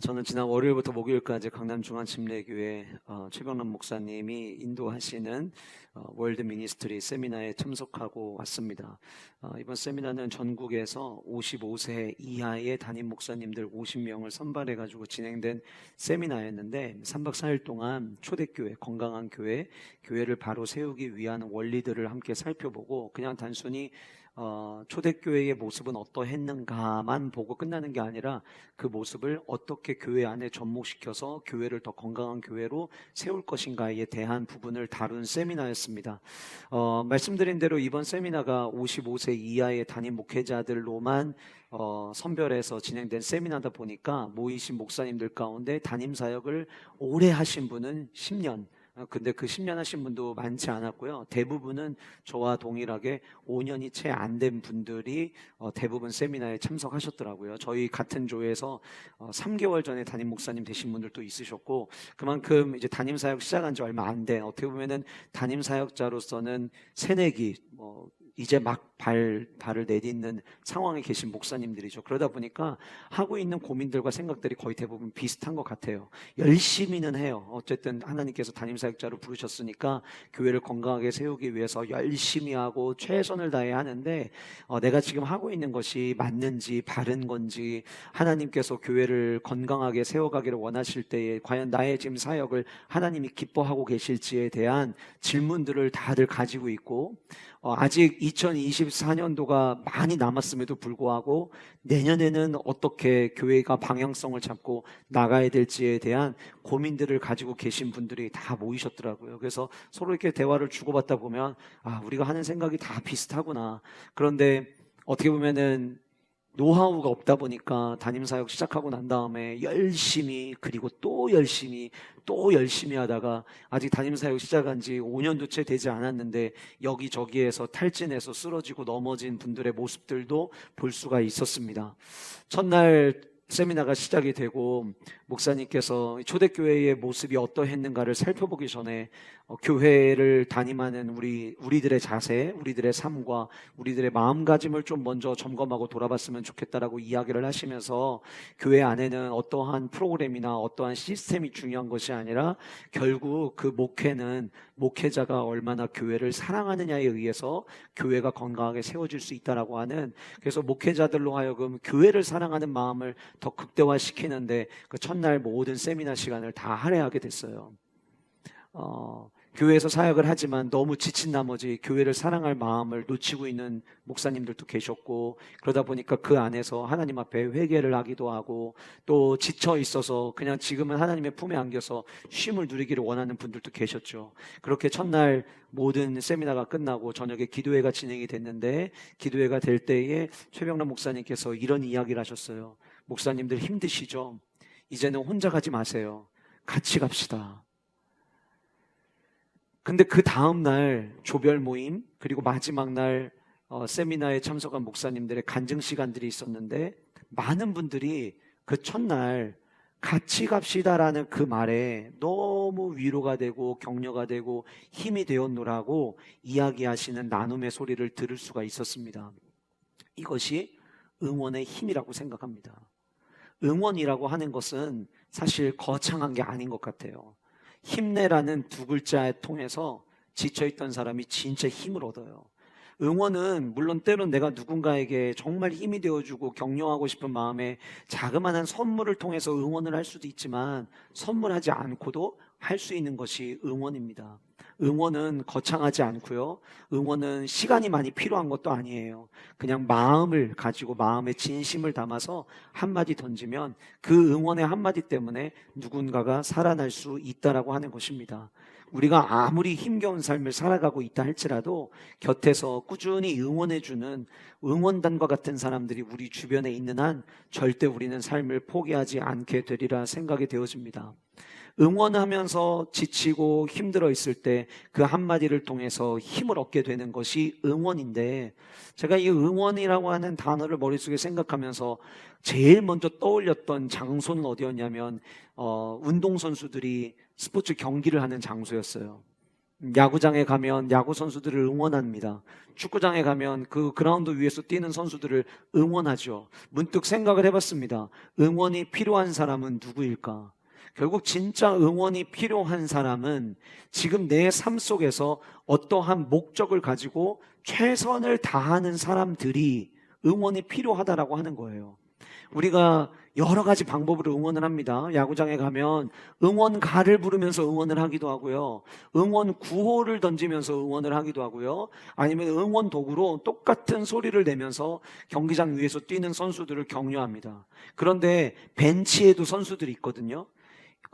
저는 지난 월요일부터 목요일까지 강남중앙침례교회 최병남 목사님이 인도하시는 월드 미니스트리 세미나에 참석하고 왔습니다. 이번 세미나는 전국에서 55세 이하의 담임 목사님들 50명을 선발해가지고 진행된 세미나였는데 3박 4일 동안 초대교회, 건강한 교회, 교회를 바로 세우기 위한 원리들을 함께 살펴보고 그냥 단순히 초대교회의 모습은 어떠했는가만 보고 끝나는 게 아니라 그 모습을 어떻게 교회 안에 접목시켜서 교회를 더 건강한 교회로 세울 것인가에 대한 부분을 다룬 세미나였습니다. 말씀드린 대로 이번 세미나가 55세 이하의 담임 목회자들로만 선별해서 진행된 세미나다 보니까 모이신 목사님들 가운데 담임 사역을 오래 하신 분은 10년, 근데 그 10년 하신 분도 많지 않았고요. 대부분은 저와 동일하게 5년이 채 안 된 분들이 대부분 세미나에 참석하셨더라고요. 저희 같은 조에서 3개월 전에 담임 목사님 되신 분들도 있으셨고, 그만큼 이제 담임 사역 시작한 지 얼마 안 된, 어떻게 보면은 담임 사역자로서는 새내기, 이제 막 발을 내딛는 상황에 계신 목사님들이죠. 그러다 보니까 하고 있는 고민들과 생각들이 거의 대부분 비슷한 것 같아요. 열심히는 해요. 어쨌든 하나님께서 담임사역자로 부르셨으니까 교회를 건강하게 세우기 위해서 열심히 하고 최선을 다해 하는데 내가 지금 하고 있는 것이 맞는지 바른 건지, 하나님께서 교회를 건강하게 세워가기를 원하실 때에 과연 나의 지금 사역을 하나님이 기뻐하고 계실지에 대한 질문들을 다들 가지고 있고, 아직 2024년도가 많이 남았음에도 불구하고 내년에는 어떻게 교회가 방향성을 잡고 나가야 될지에 대한 고민들을 가지고 계신 분들이 다 모이셨더라고요. 그래서 서로 이렇게 대화를 주고받다 보면 우리가 하는 생각이 다 비슷하구나. 그런데 어떻게 보면은 노하우가 없다 보니까 담임사역 시작하고 난 다음에 열심히, 그리고 또 열심히 하다가 아직 담임사역 시작한 지 5년도 채 되지 않았는데 여기저기에서 탈진해서 쓰러지고 넘어진 분들의 모습들도 볼 수가 있었습니다. 첫날 세미나가 시작이 되고 목사님께서 초대교회의 모습이 어떠했는가를 살펴보기 전에 교회를 담임하는 우리들의 자세, 우리들의 삶과 우리들의 마음가짐을 좀 먼저 점검하고 돌아봤으면 좋겠다라고 이야기를 하시면서, 교회 안에는 어떠한 프로그램이나 어떠한 시스템이 중요한 것이 아니라 결국 그 목회는 목회자가 얼마나 교회를 사랑하느냐에 의해서 교회가 건강하게 세워질 수 있다라고 하는, 그래서 목회자들로 하여금 교회를 사랑하는 마음을 더 극대화시키는데 그 첫날 모든 세미나 시간을 다 할애하게 됐어요. 교회에서 사역을 하지만 너무 지친 나머지 교회를 사랑할 마음을 놓치고 있는 목사님들도 계셨고, 그러다 보니까 그 안에서 하나님 앞에 회개를 하기도 하고, 또 지쳐 있어서 그냥 지금은 하나님의 품에 안겨서 쉼을 누리기를 원하는 분들도 계셨죠. 그렇게 첫날 모든 세미나가 끝나고 저녁에 기도회가 진행이 됐는데, 기도회가 될 때에 최병남 목사님께서 이런 이야기를 하셨어요. 목사님들 힘드시죠? 이제는 혼자 가지 마세요. 같이 갑시다. 근데 그 다음날 조별 모임, 그리고 마지막 날 세미나에 참석한 목사님들의 간증 시간들이 있었는데, 많은 분들이 그 첫날 같이 갑시다라는 그 말에 너무 위로가 되고 격려가 되고 힘이 되었노라고 이야기하시는 나눔의 소리를 들을 수가 있었습니다. 이것이 응원의 힘이라고 생각합니다. 응원이라고 하는 것은 사실 거창한 게 아닌 것 같아요. 힘내라는 두 글자에 통해서 지쳐있던 사람이 진짜 힘을 얻어요. 응원은 물론 때론 내가 누군가에게 정말 힘이 되어주고 격려하고 싶은 마음에 자그마한 선물을 통해서 응원을 할 수도 있지만, 선물하지 않고도 할 수 있는 것이 응원입니다. 응원은 거창하지 않고요, 응원은 시간이 많이 필요한 것도 아니에요. 그냥 마음을 가지고 마음의 진심을 담아서 한마디 던지면 그 응원의 한마디 때문에 누군가가 살아날 수 있다라고 하는 것입니다. 우리가 아무리 힘겨운 삶을 살아가고 있다 할지라도 곁에서 꾸준히 응원해주는 응원단과 같은 사람들이 우리 주변에 있는 한 절대 우리는 삶을 포기하지 않게 되리라 생각이 되어집니다. 응원하면서 지치고 힘들어 있을 때 그 한마디를 통해서 힘을 얻게 되는 것이 응원인데, 제가 이 응원이라고 하는 단어를 머릿속에 생각하면서 제일 먼저 떠올렸던 장소는 어디였냐면 운동선수들이 스포츠 경기를 하는 장소였어요. 야구장에 가면 야구 선수들을 응원합니다. 축구장에 가면 그 그라운드 위에서 뛰는 선수들을 응원하죠. 문득 생각을 해봤습니다. 응원이 필요한 사람은 누구일까? 결국 진짜 응원이 필요한 사람은 지금 내 삶 속에서 어떠한 목적을 가지고 최선을 다하는 사람들이 응원이 필요하다라고 하는 거예요. 우리가 여러 가지 방법으로 응원을 합니다. 야구장에 가면 응원가를 부르면서 응원을 하기도 하고요. 응원 구호를 던지면서 응원을 하기도 하고요. 아니면 응원 도구로 똑같은 소리를 내면서 경기장 위에서 뛰는 선수들을 격려합니다. 그런데 벤치에도 선수들이 있거든요.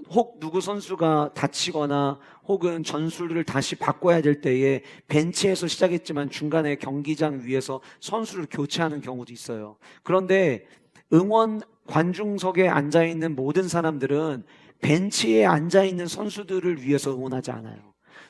혹 누구 선수가 다치거나 혹은 전술을 다시 바꿔야 될 때에 벤치에서 시작했지만 중간에 경기장 위에서 선수를 교체하는 경우도 있어요. 그런데 응원 관중석에 앉아있는 모든 사람들은 벤치에 앉아있는 선수들을 위해서 응원하지 않아요.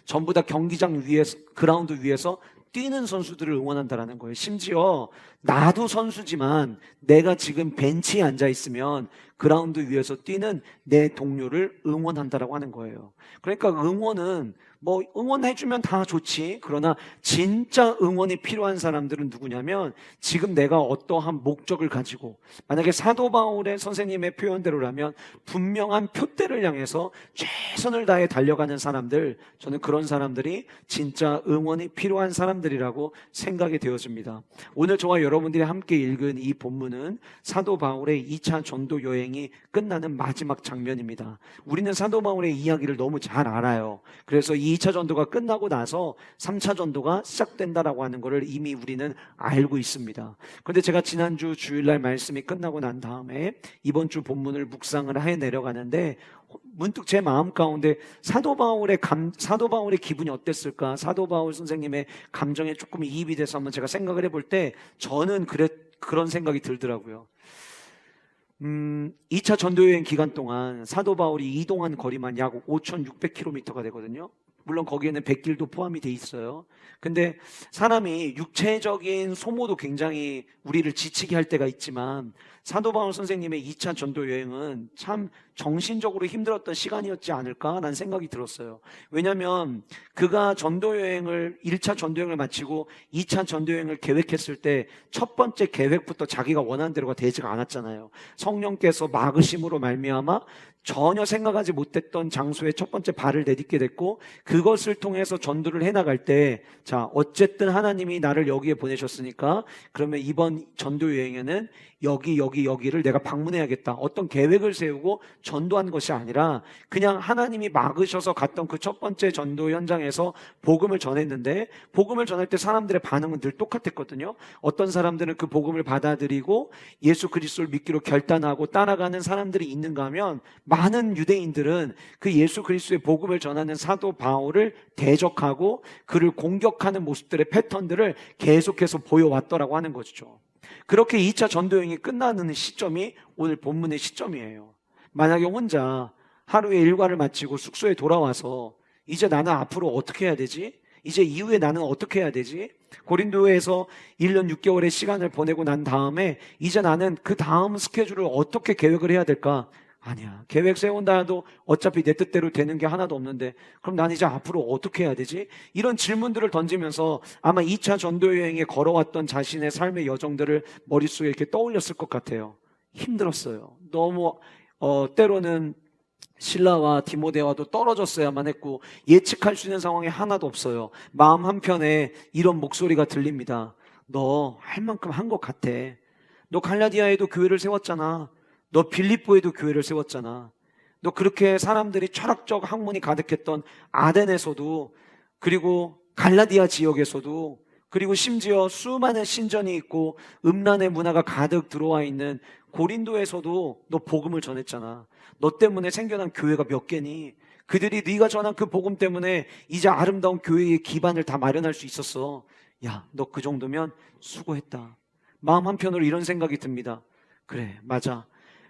전부 다 경기장 위에서, 그라운드 위에서 뛰는 선수들을 응원한다는 거예요. 심지어 나도 선수지만 내가 지금 벤치에 앉아있으면 그라운드 위에서 뛰는 내 동료를 응원한다라고 하는 거예요. 그러니까 응원은 뭐 응원해주면 다 좋지. 그러나 진짜 응원이 필요한 사람들은 누구냐면 지금 내가 어떠한 목적을 가지고 만약에 사도 바울의 선생님의 표현대로라면 분명한 표대를 향해서 최선을 다해 달려가는 사람들, 저는 그런 사람들이 진짜 응원이 필요한 사람들이라고 생각이 되어집니다. 오늘 저와 여러분들이 함께 읽은 이 본문은 사도 바울의 2차 전도 여행이 끝나는 마지막 장면입니다. 우리는 사도 바울의 이야기를 너무 잘 알아요. 그래서 이 2차 전도가 끝나고 나서 3차 전도가 시작된다라고 하는 것을 이미 우리는 알고 있습니다. 그런데 제가 지난주 주일날 말씀이 끝나고 난 다음에 이번 주 본문을 묵상을 해 내려가는데 문득 제 마음 가운데 사도 바울의 기분이 어땠을까? 사도 바울 선생님의 감정에 조금 이입이 돼서 한번 제가 생각을 해볼 때 저는 그런 생각이 들더라고요. 2차 전도여행 기간 동안 사도 바울이 이동한 거리만 약 5,600km가 되거든요. 물론 거기에는 백길도 포함이 돼 있어요. 근데 사람이 육체적인 소모도 굉장히 우리를 지치게 할 때가 있지만 사도 바울 선생님의 2차 전도 여행은 참 정신적으로 힘들었던 시간이었지 않을까라는 생각이 들었어요. 왜냐하면 그가 전도 여행을 1차 전도 여행을 마치고 2차 전도 여행을 계획했을 때 첫 번째 계획부터 자기가 원하는 대로가 되지가 않았잖아요. 성령께서 막으심으로 말미암아 전혀 생각하지 못했던 장소에 첫 번째 발을 내딛게 됐고 그것을 통해서 전도를 해나갈 때 자 어쨌든 하나님이 나를 여기에 보내셨으니까 그러면 이번 전도 여행에는 여기를 내가 방문해야겠다. 어떤 계획을 세우고 전도한 것이 아니라 그냥 하나님이 막으셔서 갔던 그 첫 번째 전도 현장에서 복음을 전했는데 복음을 전할 때 사람들의 반응은 늘 똑같았거든요. 어떤 사람들은 그 복음을 받아들이고 예수 그리스도를 믿기로 결단하고 따라가는 사람들이 있는가 하면 많은 유대인들은 그 예수 그리스도의 복음을 전하는 사도 바울을 대적하고 그를 공격하는 모습들의 패턴들을 계속해서 보여왔더라고 하는 거죠. 그렇게 2차 전도여행이 끝나는 시점이 오늘 본문의 시점이에요. 만약에 혼자 하루의 일과를 마치고 숙소에 돌아와서 이제 나는 앞으로 어떻게 해야 되지? 이제 이후에 나는 어떻게 해야 되지? 고린도에서 1년 6개월의 시간을 보내고 난 다음에 이제 나는 그 다음 스케줄을 어떻게 계획을 해야 될까? 아니야. 계획 세운다 해도 어차피 내 뜻대로 되는 게 하나도 없는데 그럼 난 이제 앞으로 어떻게 해야 되지? 이런 질문들을 던지면서 아마 2차 전도여행에 걸어왔던 자신의 삶의 여정들을 머릿속에 이렇게 떠올렸을 것 같아요. 힘들었어요. 너무 때로는 실라와 디모데와도 떨어졌어야만 했고 예측할 수 있는 상황이 하나도 없어요. 마음 한편에 이런 목소리가 들립니다. 너 할 만큼 한 것 같아. 너 갈라디아에도 교회를 세웠잖아. 너 빌립보에도 교회를 세웠잖아. 너 그렇게 사람들이 철학적 학문이 가득했던 아덴에서도 그리고 갈라디아 지역에서도 그리고 심지어 수많은 신전이 있고 음란의 문화가 가득 들어와 있는 고린도에서도 너 복음을 전했잖아. 너 때문에 생겨난 교회가 몇 개니? 그들이 네가 전한 그 복음 때문에 이제 아름다운 교회의 기반을 다 마련할 수 있었어. 야, 너 그 정도면 수고했다. 마음 한편으로 이런 생각이 듭니다. 그래, 맞아.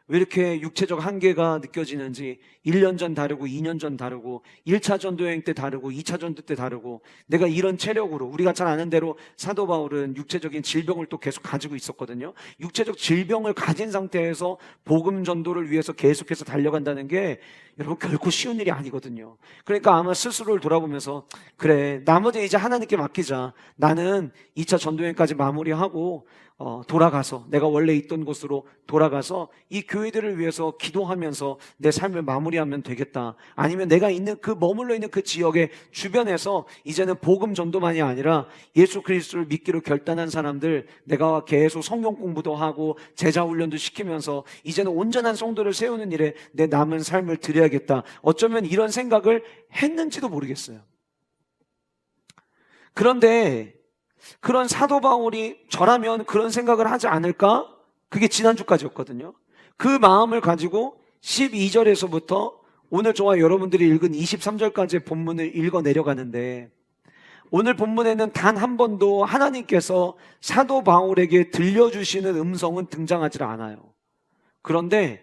왜 이렇게 육체적 한계가 느껴지는지 1년 전 다르고 2년 전 다르고 1차 전도여행 때 다르고 2차 전도 때 다르고 내가 이런 체력으로 우리가 잘 아는 대로 사도 바울은 육체적인 질병을 또 계속 가지고 있었거든요. 육체적 질병을 가진 상태에서 복음 전도를 위해서 계속해서 달려간다는 게 여러분 결코 쉬운 일이 아니거든요. 그러니까 아마 스스로를 돌아보면서 그래 나머지 이제 하나님께 맡기자. 나는 2차 전도여행까지 마무리하고 돌아가서 내가 원래 있던 곳으로 돌아가서 이 교회들을 위해서 기도하면서 내 삶을 마무리하면 되겠다. 아니면 내가 있는 그 머물러 있는 그 지역의 주변에서 이제는 복음 전도만이 아니라 예수 그리스도를 믿기로 결단한 사람들 내가 계속 성경 공부도 하고 제자 훈련도 시키면서 이제는 온전한 성도를 세우는 일에 내 남은 삶을 드려야겠다. 어쩌면 이런 생각을 했는지도 모르겠어요. 그런데 그런 사도 바울이 저라면 그런 생각을 하지 않을까? 그게 지난주까지였거든요. 그 마음을 가지고 12절에서부터 오늘 저와 여러분들이 읽은 23절까지의 본문을 읽어 내려가는데 오늘 본문에는 단 한 번도 하나님께서 사도 바울에게 들려주시는 음성은 등장하지 않아요. 그런데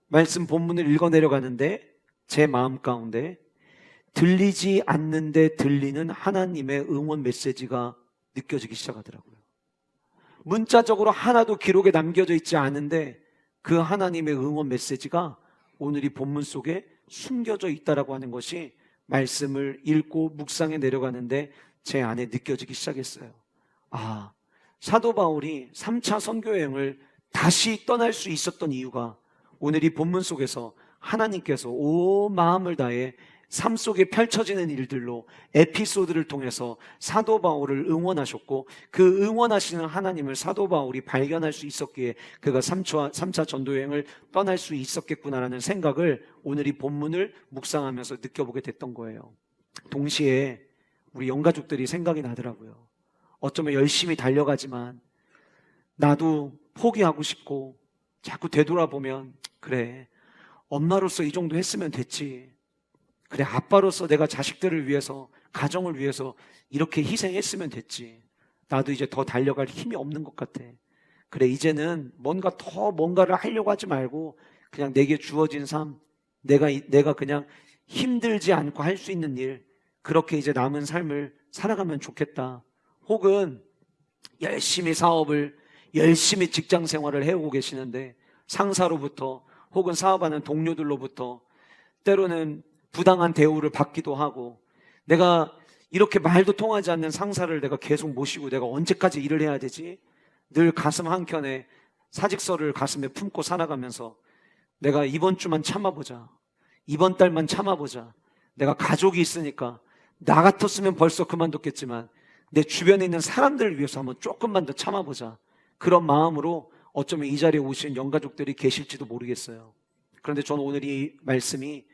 말씀 본문을 읽어 내려가는데 제 마음 가운데 들리지 않는데 들리는 하나님의 응원 메시지가 느껴지기 시작하더라고요. 문자적으로 하나도 기록에 남겨져 있지 않은데 그 하나님의 응원 메시지가 오늘 이 본문 속에 숨겨져 있다라고 하는 것이 말씀을 읽고 묵상해 내려가는데 제 안에 느껴지기 시작했어요. 아, 사도 바울이 3차 선교여행을 다시 떠날 수 있었던 이유가 오늘 이 본문 속에서 하나님께서 온 마음을 다해 삶 속에 펼쳐지는 일들로 에피소드를 통해서 사도 바울을 응원하셨고 그 응원하시는 하나님을 사도 바울이 발견할 수 있었기에 그가 3차 전도여행을 떠날 수 있었겠구나라는 생각을 오늘 이 본문을 묵상하면서 느껴보게 됐던 거예요. 동시에 우리 영가족들이 생각이 나더라고요. 어쩌면 열심히 달려가지만 나도 포기하고 싶고 자꾸 되돌아보면 그래 엄마로서 이 정도 했으면 됐지. 그래 아빠로서 내가 자식들을 위해서 가정을 위해서 이렇게 희생했으면 됐지. 나도 이제 더 달려갈 힘이 없는 것 같아. 그래 이제는 뭔가를 하려고 하지 말고 그냥 내게 주어진 삶 내가 그냥 힘들지 않고 할 수 있는 일 그렇게 이제 남은 삶을 살아가면 좋겠다. 혹은 열심히 사업을 열심히 직장 생활을 해오고 계시는데 상사로부터 혹은 사업하는 동료들로부터 때로는 부당한 대우를 받기도 하고 내가 이렇게 말도 통하지 않는 상사를 내가 계속 모시고 내가 언제까지 일을 해야 되지? 늘 가슴 한켠에 사직서를 가슴에 품고 살아가면서 내가 이번 주만 참아보자. 이번 달만 참아보자. 내가 가족이 있으니까 나 같았으면 벌써 그만뒀겠지만 내 주변에 있는 사람들을 위해서 한번 조금만 더 참아보자. 그런 마음으로 어쩌면 이 자리에 오신 영가족들이 계실지도 모르겠어요. 그런데 저는 오늘 이 말씀이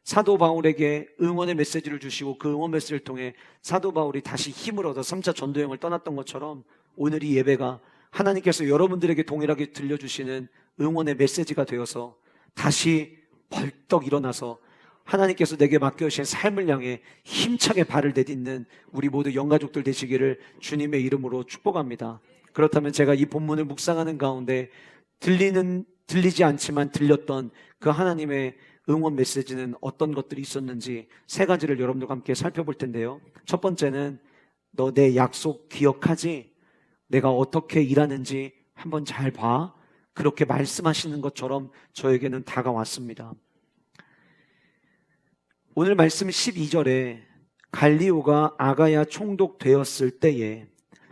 사도 바울에게 응원의 메시지를 주시고 그 응원 메시지를 통해 사도 바울이 다시 힘을 얻어 3차 전도여행을 떠났던 것처럼 오늘 이 예배가 하나님께서 여러분들에게 동일하게 들려주시는 응원의 메시지가 되어서 다시 벌떡 일어나서 하나님께서 내게 맡겨주신 삶을 향해 힘차게 발을 내딛는 우리 모두 영가족들 되시기를 주님의 이름으로 축복합니다. 그렇다면 제가 이 본문을 묵상하는 가운데 들리지 않지만 들렸던 그 하나님의 응원 메시지는 어떤 것들이 있었는지 세 가지를 여러분들과 함께 살펴볼 텐데요. 첫 번째는 너 내 약속 기억하지? 내가 어떻게 일하는지 한번 잘 봐. 그렇게 말씀하시는 것처럼 저에게는 다가왔습니다. 오늘 말씀 12절에 갈리오가 아가야 총독되었을 때에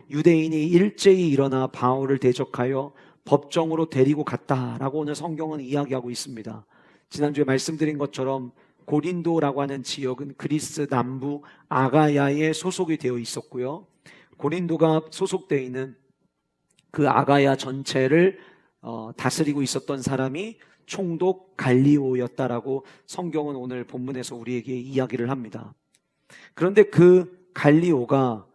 유대인이 일제히 일어나 바울을 대적하여 법정으로 데리고 갔다라고 오늘 성경은 이야기하고 있습니다. 지난주에 말씀드린 것처럼 고린도라고 하는 지역은 그리스 남부 아가야에 소속이 되어 있었고요. 고린도가 소속되어 있는 그 아가야 전체를 다스리고 있었던 사람이 총독 갈리오였다라고 성경은 오늘 본문에서 우리에게 이야기를 합니다. 그런데 그 갈리오가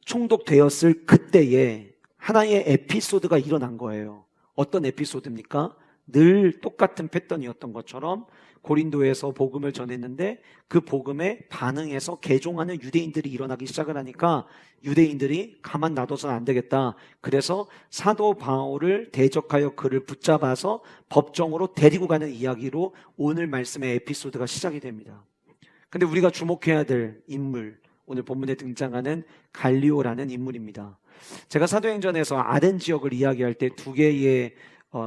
총독되었을 그때에 하나의 에피소드가 일어난 거예요. 어떤 에피소드입니까? 늘 똑같은 패턴이었던 것처럼 고린도에서 복음을 전했는데 그 복음에 반응해서 개종하는 유대인들이 일어나기 시작을 하니까 유대인들이 가만 놔둬서는 안 되겠다. 그래서 사도 바울을 대적하여 그를 붙잡아서 법정으로 데리고 가는 이야기로 오늘 말씀의 에피소드가 시작이 됩니다. 근데 우리가 주목해야 될 인물, 오늘 본문에 등장하는 갈리오라는 인물입니다. 제가 사도행전에서 아덴 지역을 이야기할 때 두 개의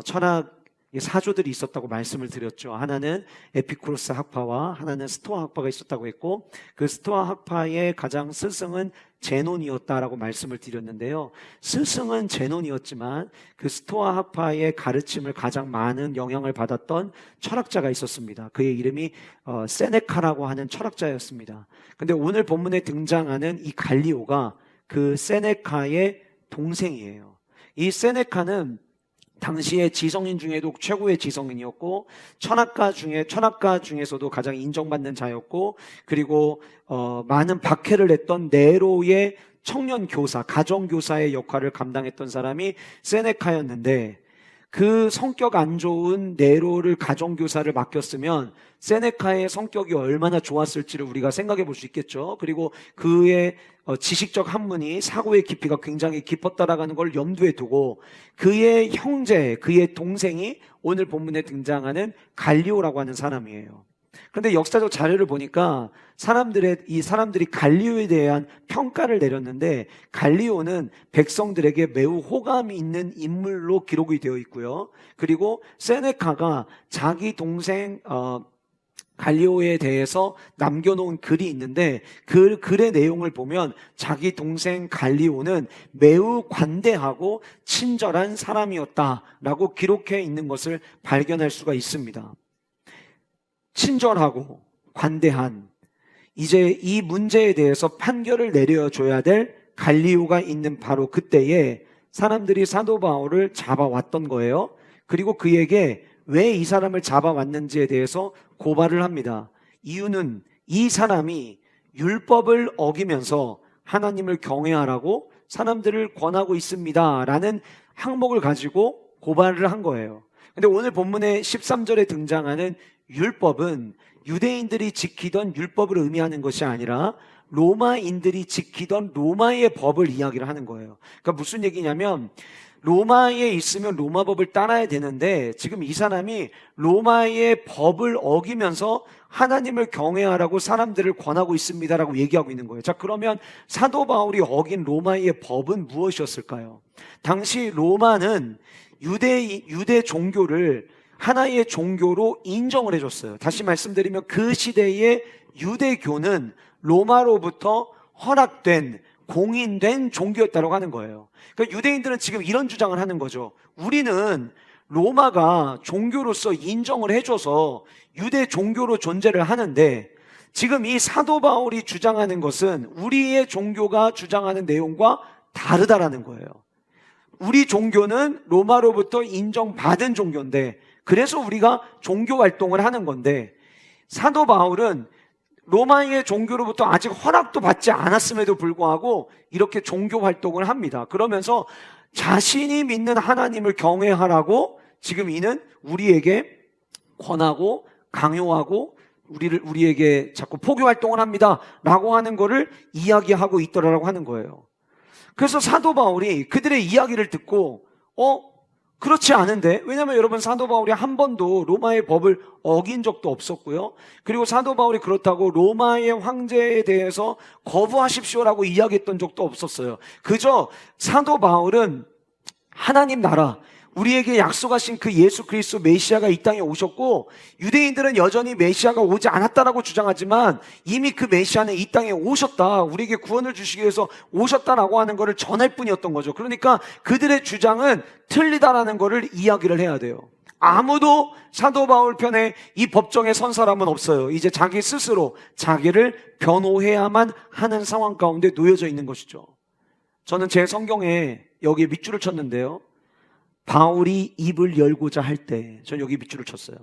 철학 사조들이 있었다고 말씀을 드렸죠. 하나는 에피쿠로스 학파와 하나는 스토아 학파가 있었다고 했고, 그 스토아 학파의 가장 스승은 제논이었다라고 말씀을 드렸는데요. 스승은 제논이었지만 그 스토아 학파의 가르침을 가장 많은 영향을 받았던 철학자가 있었습니다. 그의 이름이 세네카라고 하는 철학자였습니다. 근데 오늘 본문에 등장하는 이 갈리오가 그 세네카의 동생이에요. 이 세네카는 당시의 지성인 중에도 최고의 지성인이었고 철학가 중에서도 가장 인정받는 자였고, 그리고 많은 박해를 했던 네로의 청년 교사, 가정 교사의 역할을 감당했던 사람이 세네카였는데, 그 성격 안 좋은 네로를 가정 교사를 맡겼으면 세네카의 성격이 얼마나 좋았을지를 우리가 생각해 볼 수 있겠죠. 그리고 그의 지식적 학문이, 사고의 깊이가 굉장히 깊었다라는 걸 염두에 두고 그의 형제, 그의 동생이 오늘 본문에 등장하는 갈리오라고 하는 사람이에요. 그런데 역사적 자료를 보니까 이 사람들이 갈리오에 대한 평가를 내렸는데, 갈리오는 백성들에게 매우 호감이 있는 인물로 기록이 되어 있고요. 그리고 세네카가 자기 동생 갈리오에 대해서 남겨놓은 글이 있는데, 그 글의 내용을 보면 자기 동생 갈리오는 매우 관대하고 친절한 사람이었다라고 기록해 있는 것을 발견할 수가 있습니다. 친절하고 관대한, 이제 이 문제에 대해서 판결을 내려줘야 될 갈리오가 있는 바로 그때에 사람들이 사도 바울을 잡아왔던 거예요. 그리고 그에게 왜 이 사람을 잡아왔는지에 대해서 고발을 합니다. 이유는 이 사람이 율법을 어기면서 하나님을 경외하라고 사람들을 권하고 있습니다 라는 항목을 가지고 고발을 한 거예요. 근데 오늘 본문의 13절에 등장하는 율법은 유대인들이 지키던 율법을 의미하는 것이 아니라 로마인들이 지키던 로마의 법을 이야기를 하는 거예요. 그러니까 무슨 얘기냐면, 로마에 있으면 로마 법을 따라야 되는데 지금 이 사람이 로마의 법을 어기면서 하나님을 경외하라고 사람들을 권하고 있습니다라고 얘기하고 있는 거예요. 자, 그러면 사도 바울이 어긴 로마의 법은 무엇이었을까요? 당시 로마는 유대 종교를 하나의 종교로 인정을 해줬어요. 다시 말씀드리면 그 시대의 유대교는 로마로부터 허락된, 공인된 종교였다고 하는 거예요. 그러니까 유대인들은 지금 이런 주장을 하는 거죠. 우리는 로마가 종교로서 인정을 해줘서 유대 종교로 존재를 하는데, 지금 이 사도 바울이 주장하는 것은 우리의 종교가 주장하는 내용과 다르다라는 거예요. 우리 종교는 로마로부터 인정받은 종교인데, 그래서 우리가 종교 활동을 하는 건데, 사도 바울은 로마의 종교로부터 아직 허락도 받지 않았음에도 불구하고 이렇게 종교 활동을 합니다. 그러면서 자신이 믿는 하나님을 경외하라고 지금 이는 우리에게 권하고 강요하고 우리에게 자꾸 포교 활동을 합니다 라고 하는 거를 이야기하고 있더라라고 하는 거예요. 그래서 사도 바울이 그들의 이야기를 듣고 그렇지 않은데, 왜냐하면 여러분, 사도 바울이 한 번도 로마의 법을 어긴 적도 없었고요. 그리고 사도 바울이 그렇다고 로마의 황제에 대해서 거부하십시오라고 이야기했던 적도 없었어요. 그저 사도 바울은 하나님 나라, 우리에게 약속하신 그 예수 그리스도 메시아가 이 땅에 오셨고, 유대인들은 여전히 메시아가 오지 않았다라고 주장하지만 이미 그 메시아는 이 땅에 오셨다, 우리에게 구원을 주시기 위해서 오셨다라고 하는 것을 전할 뿐이었던 거죠. 그러니까 그들의 주장은 틀리다라는 것을 이야기를 해야 돼요. 아무도 사도 바울 편에 이 법정에 선 사람은 없어요. 이제 자기 스스로 자기를 변호해야만 하는 상황 가운데 놓여져 있는 것이죠. 저는 제 성경에 여기에 밑줄을 쳤는데요, 바울이 입을 열고자 할 때, 전 여기 밑줄을 쳤어요.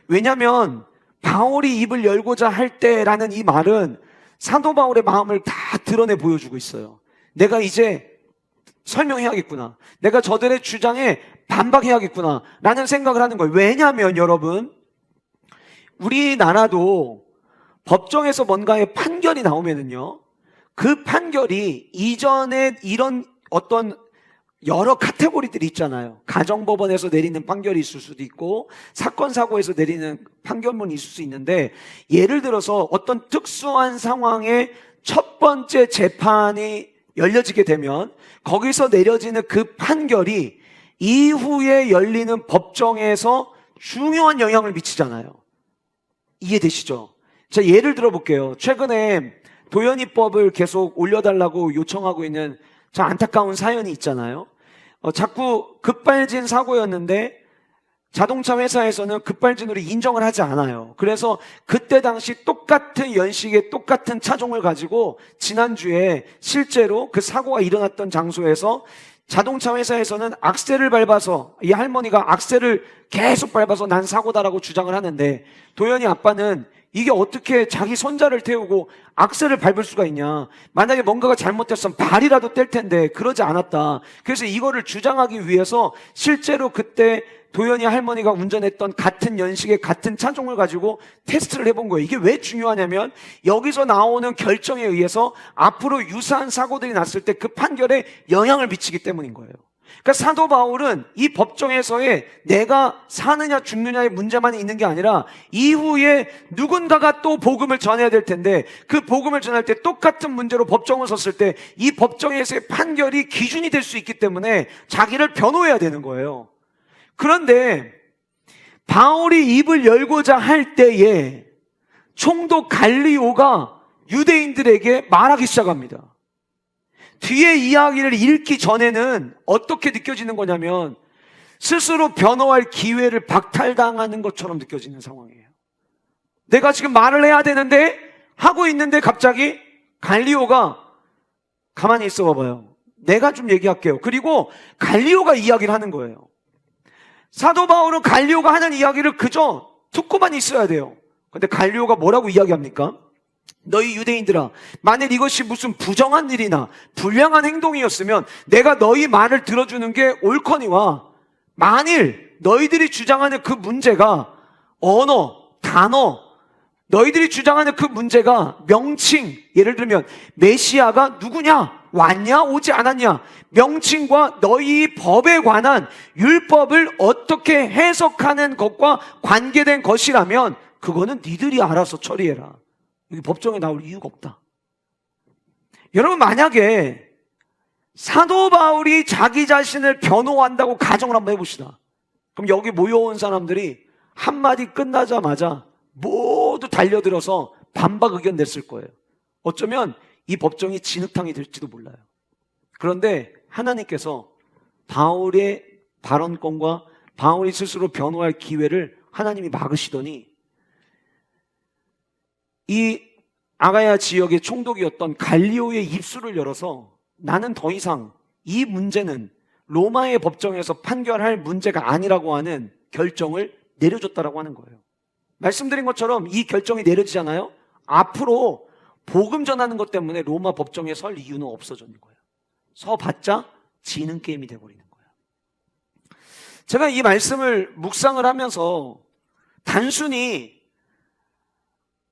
왜냐하면 바울이 입을 열고자 할 때라는 이 말은 사도 바울의 마음을 다 드러내 보여주고 있어요. 내가 이제 설명해야겠구나. 내가 저들의 주장에 반박해야겠구나. 라는 생각을 하는 거예요. 왜냐하면 여러분, 우리나라도 법정에서 뭔가의 판결이 나오면은요, 그 판결이 이전에 이런 어떤 여러 카테고리들이 있잖아요. 가정법원에서 내리는 판결이 있을 수도 있고 사건 사고에서 내리는 판결문이 있을 수 있는데, 예를 들어서 어떤 특수한 상황에 첫 번째 재판이 열려지게 되면 거기서 내려지는 그 판결이 이후에 열리는 법정에서 중요한 영향을 미치잖아요. 이해되시죠? 자, 예를 들어 볼게요. 최근에 도연이법을 계속 올려달라고 요청하고 있는 저 안타까운 사연이 있잖아요. 자꾸 급발진 사고였는데 자동차 회사에서는 급발진으로 인정을 하지 않아요. 그래서 그때 당시 똑같은 연식의 똑같은 차종을 가지고 지난주에 실제로 그 사고가 일어났던 장소에서 자동차 회사에서는 악셀을 밟아서, 이 할머니가 악셀을 계속 밟아서 난 사고다라고 주장을 하는데, 도연이 아빠는 이게 어떻게 자기 손자를 태우고 악셀을 밟을 수가 있냐. 만약에 뭔가가 잘못됐으면 발이라도 뗄 텐데 그러지 않았다. 그래서 이거를 주장하기 위해서 실제로 그때 도연이 할머니가 운전했던 같은 연식의 같은 차종을 가지고 테스트를 해본 거예요. 이게 왜 중요하냐면 여기서 나오는 결정에 의해서 앞으로 유사한 사고들이 났을 때 그 판결에 영향을 미치기 때문인 거예요. 그러니까 사도 바울은 이 법정에서의 내가 사느냐 죽느냐의 문제만 있는 게 아니라 이후에 누군가가 또 복음을 전해야 될 텐데 그 복음을 전할 때 똑같은 문제로 법정을 섰을 때 이 법정에서의 판결이 기준이 될 수 있기 때문에 자기를 변호해야 되는 거예요. 그런데 바울이 입을 열고자 할 때에 총독 갈리오가 유대인들에게 말하기 시작합니다. 뒤에 이야기를 읽기 전에는 어떻게 느껴지는 거냐면 스스로 변호할 기회를 박탈당하는 것처럼 느껴지는 상황이에요. 내가 지금 말을 해야 되는데 하고 있는데 갑자기 갈리오가 가만히 있어 봐봐요. 내가 좀 얘기할게요. 그리고 갈리오가 이야기를 하는 거예요. 사도 바울은 갈리오가 하는 이야기를 그저 듣고만 있어야 돼요. 근데 갈리오가 뭐라고 이야기합니까? 너희 유대인들아, 만일 이것이 무슨 부정한 일이나 불량한 행동이었으면 내가 너희 말을 들어주는 게 옳거니와, 만일 너희들이 주장하는 그 문제가 언어, 단어, 너희들이 주장하는 그 문제가 명칭, 예를 들면 메시아가 누구냐, 왔냐, 오지 않았냐, 명칭과 너희 법에 관한 율법을 어떻게 해석하는 것과 관계된 것이라면 그거는 니들이 알아서 처리해라. 여기 법정에 나올 이유가 없다. 여러분, 만약에 사도 바울이 자기 자신을 변호한다고 가정을 한번 해봅시다. 그럼 여기 모여온 사람들이 한마디 끝나자마자 모두 달려들어서 반박 의견 냈을 거예요. 어쩌면 이 법정이 진흙탕이 될지도 몰라요. 그런데 하나님께서 바울의 발언권과 바울이 스스로 변호할 기회를 하나님이 막으시더니 이 아가야 지역의 총독이었던 갈리오의 입술을 열어서 나는 더 이상 이 문제는 로마의 법정에서 판결할 문제가 아니라고 하는 결정을 내려줬다라고 하는 거예요. 말씀드린 것처럼 이 결정이 내려지잖아요. 앞으로 복음 전하는 것 때문에 로마 법정에 설 이유는 없어지는 거예요. 서봤자 지는 게임이 돼버리는 거예요. 제가 이 말씀을 묵상을 하면서 단순히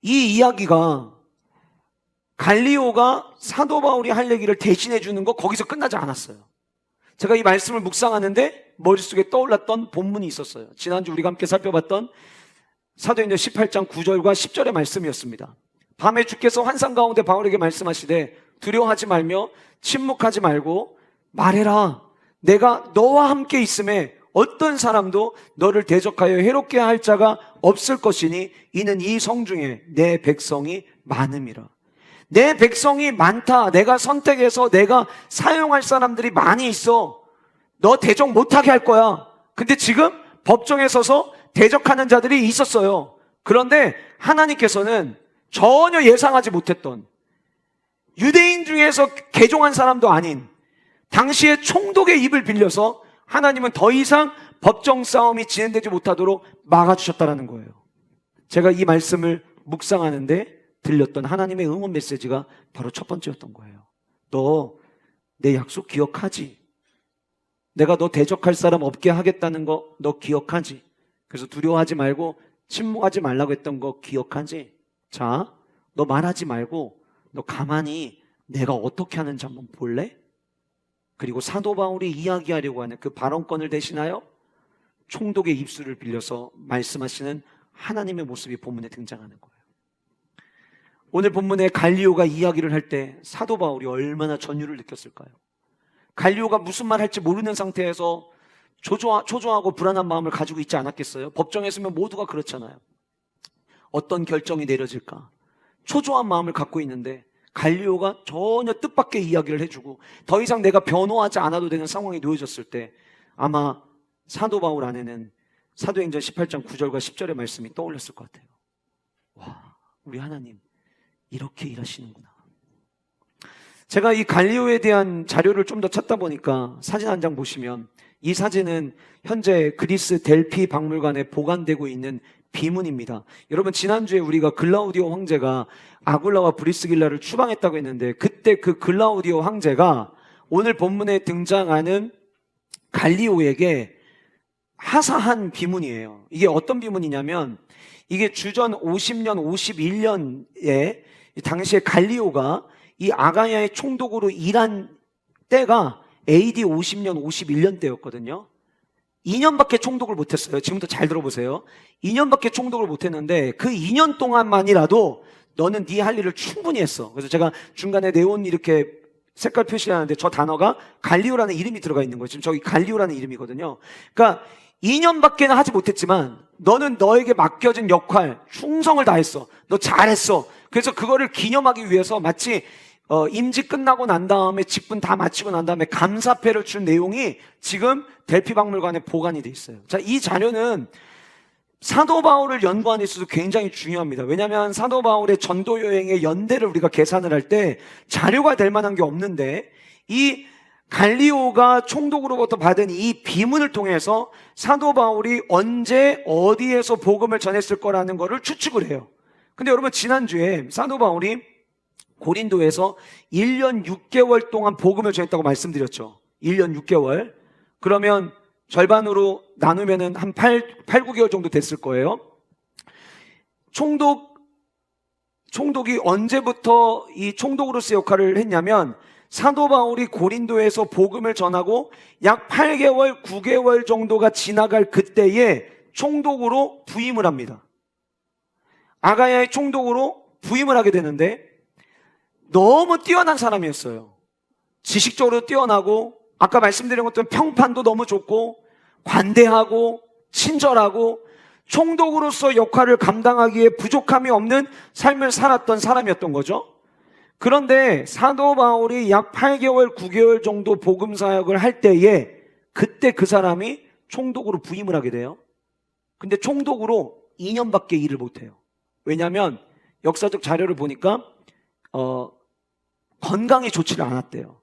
이 이야기가 갈리오가 사도 바울이 할 얘기를 대신해 주는 거 거기서 끝나지 않았어요. 제가 이 말씀을 묵상하는데 머릿속에 떠올랐던 본문이 있었어요. 지난주 우리가 함께 살펴봤던 사도행전 18장 9절과 10절의 말씀이었습니다. 밤에 주께서 환상 가운데 바울에게 말씀하시되 두려워하지 말며 침묵하지 말고 말해라. 내가 너와 함께 있음에 어떤 사람도 너를 대적하여 해롭게 할 자가 없을 것이니 이는 이 성중에 내 백성이 많음이라. 내 백성이 많다. 내가 선택해서 내가 사용할 사람들이 많이 있어. 너 대적 못하게 할 거야. 근데 지금 법정에 서서 대적하는 자들이 있었어요. 그런데 하나님께서는 전혀 예상하지 못했던 유대인 중에서 개종한 사람도 아닌 당시의 총독의 입을 빌려서 하나님은 더 이상 법정 싸움이 진행되지 못하도록 막아주셨다는 거예요. 제가 이 말씀을 묵상하는데 들렸던 하나님의 응원 메시지가 바로 첫 번째였던 거예요. 너 내 약속 기억하지? 내가 너 대적할 사람 없게 하겠다는 거 너 기억하지? 그래서 두려워하지 말고 침묵하지 말라고 했던 거 기억하지? 자, 너 말하지 말고 너 가만히 내가 어떻게 하는지 한번 볼래? 그리고 사도 바울이 이야기하려고 하는 그 발언권을 대신하여 총독의 입술을 빌려서 말씀하시는 하나님의 모습이 본문에 등장하는 거예요. 오늘 본문에 갈리오가 이야기를 할 때 사도 바울이 얼마나 전율을 느꼈을까요? 갈리오가 무슨 말 할지 모르는 상태에서 초조하고 불안한 마음을 가지고 있지 않았겠어요? 법정에 서면 모두가 그렇잖아요. 어떤 결정이 내려질까? 초조한 마음을 갖고 있는데 갈리오가 전혀 뜻밖의 이야기를 해주고 더 이상 내가 변호하지 않아도 되는 상황이 놓여졌을 때 아마 사도 바울 안에는 사도행전 18장 9절과 10절의 말씀이 떠올렸을 것 같아요. 와, 우리 하나님 이렇게 일하시는구나. 제가 이 갈리오에 대한 자료를 좀 더 찾다 보니까 사진 한 장 보시면 이 사진은 현재 그리스 델피 박물관에 보관되고 있는 비문입니다. 여러분, 지난주에 우리가 글라우디오 황제가 아굴라와 브리스길라를 추방했다고 했는데 그때 그 글라우디오 황제가 오늘 본문에 등장하는 갈리오에게 하사한 비문이에요. 이게 어떤 비문이냐면 이게 주전 50년, 51년에 당시에 갈리오가 이 아가야의 총독으로 일한 때가 AD 50년, 51년 때였거든요. 2년밖에 총독을 못했어요. 지금부터 잘 들어보세요. 2년밖에 총독을 못했는데 그 2년 동안만이라도 너는 네 할 일을 충분히 했어. 그래서 제가 중간에 네온 이렇게 색깔 표시하는데 저 단어가 갈리오라는 이름이 들어가 있는 거예요. 지금 저기 갈리오라는 이름이거든요. 그러니까 2년밖에는 하지 못했지만 너는 너에게 맡겨진 역할 충성을 다했어. 너 잘했어. 그래서 그거를 기념하기 위해서 마치 임기 끝나고 난 다음에 직분 다 마치고 난 다음에 감사패를 준 내용이 지금 델피 박물관에 보관이 돼 있어요. 자, 이 자료는 사도 바울을 연구하는 데 있어서 굉장히 중요합니다. 왜냐하면 사도 바울의 전도 여행의 연대를 우리가 계산을 할 때 자료가 될 만한 게 없는데 이 갈리오가 총독으로부터 받은 이 비문을 통해서 사도 바울이 언제 어디에서 복음을 전했을 거라는 거를 추측을 해요. 근데 여러분, 지난주에 사도 바울이 고린도에서 1년 6개월 동안 복음을 전했다고 말씀드렸죠. 1년 6개월. 그러면 절반으로 나누면은 한 9개월 정도 됐을 거예요. 총독이 언제부터 이 총독으로서의 역할을 했냐면 사도 바울이 고린도에서 복음을 전하고 약 8개월, 9개월 정도가 지나갈 그때에 총독으로 부임을 합니다. 아가야의 총독으로 부임을 하게 되는데 너무 뛰어난 사람이었어요. 지식적으로 뛰어나고 아까 말씀드린 것처럼 평판도 너무 좋고 관대하고 친절하고 총독으로서 역할을 감당하기에 부족함이 없는 삶을 살았던 사람이었던 거죠. 그런데 사도 바울이 약 8개월, 9개월 정도 복음 사역을 할 때에 그때 그 사람이 총독으로 부임을 하게 돼요. 근데 총독으로 2년밖에 일을 못해요. 왜냐하면 역사적 자료를 보니까 건강이 좋지를 않았대요.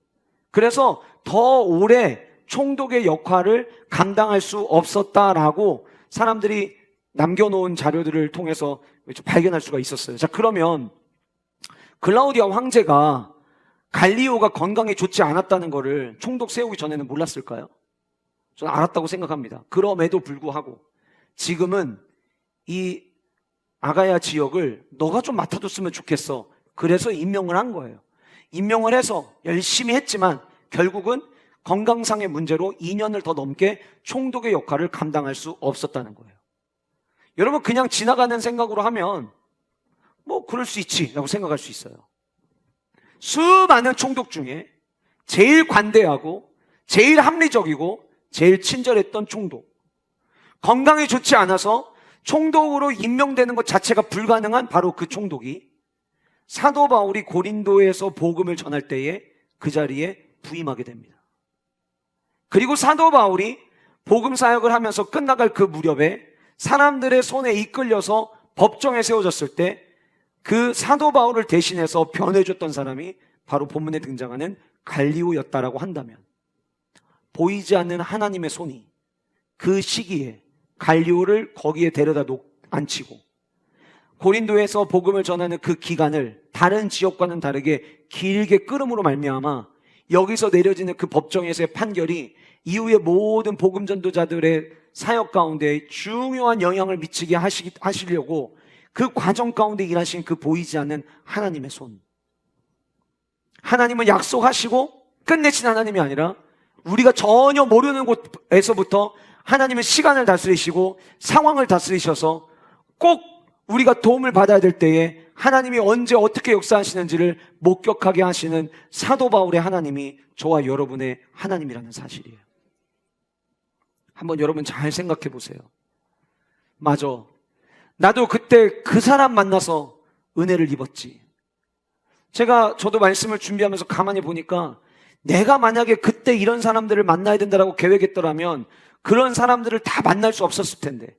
그래서 더 오래 총독의 역할을 감당할 수 없었다라고 사람들이 남겨놓은 자료들을 통해서 발견할 수가 있었어요. 자, 그러면 글라우디아 황제가 갈리오가 건강이 좋지 않았다는 거를 총독 세우기 전에는 몰랐을까요? 저는 알았다고 생각합니다. 그럼에도 불구하고 지금은 이 아가야 지역을 너가 좀 맡아줬으면 좋겠어. 그래서 임명을 한 거예요. 임명을 해서 열심히 했지만 결국은 건강상의 문제로 2년을 더 넘게 총독의 역할을 감당할 수 없었다는 거예요. 여러분, 그냥 지나가는 생각으로 하면 뭐 그럴 수 있지 라고 생각할 수 있어요. 수많은 총독 중에 제일 관대하고 제일 합리적이고 제일 친절했던 총독, 건강이 좋지 않아서 총독으로 임명되는 것 자체가 불가능한 바로 그 총독이 사도 바울이 고린도에서 복음을 전할 때에 그 자리에 부임하게 됩니다. 그리고 사도 바울이 복음 사역을 하면서 끝나갈 그 무렵에 사람들의 손에 이끌려서 법정에 세워졌을 때 그 사도 바울을 대신해서 변해줬던 사람이 바로 본문에 등장하는 갈리오였다라고 한다면 보이지 않는 하나님의 손이 그 시기에 갈리오를 거기에 데려다 앉히고 고린도에서 복음을 전하는 그 기간을 다른 지역과는 다르게 길게 끌음으로 말미암아 여기서 내려지는 그 법정에서의 판결이 이후의 모든 복음 전도자들의 사역 가운데 중요한 영향을 미치게 하시려고 그 과정 가운데 일하신 그 보이지 않는 하나님의 손. 하나님은 약속하시고 끝내신 하나님이 아니라 우리가 전혀 모르는 곳에서부터 하나님은 시간을 다스리시고 상황을 다스리셔서 꼭 우리가 도움을 받아야 될 때에 하나님이 언제 어떻게 역사하시는지를 목격하게 하시는 사도 바울의 하나님이 저와 여러분의 하나님이라는 사실이에요. 한번 여러분 잘 생각해 보세요. 맞아. 나도 그때 그 사람 만나서 은혜를 입었지. 저도 말씀을 준비하면서 가만히 보니까 내가 만약에 그때 이런 사람들을 만나야 된다라고 계획했더라면 그런 사람들을 다 만날 수 없었을 텐데,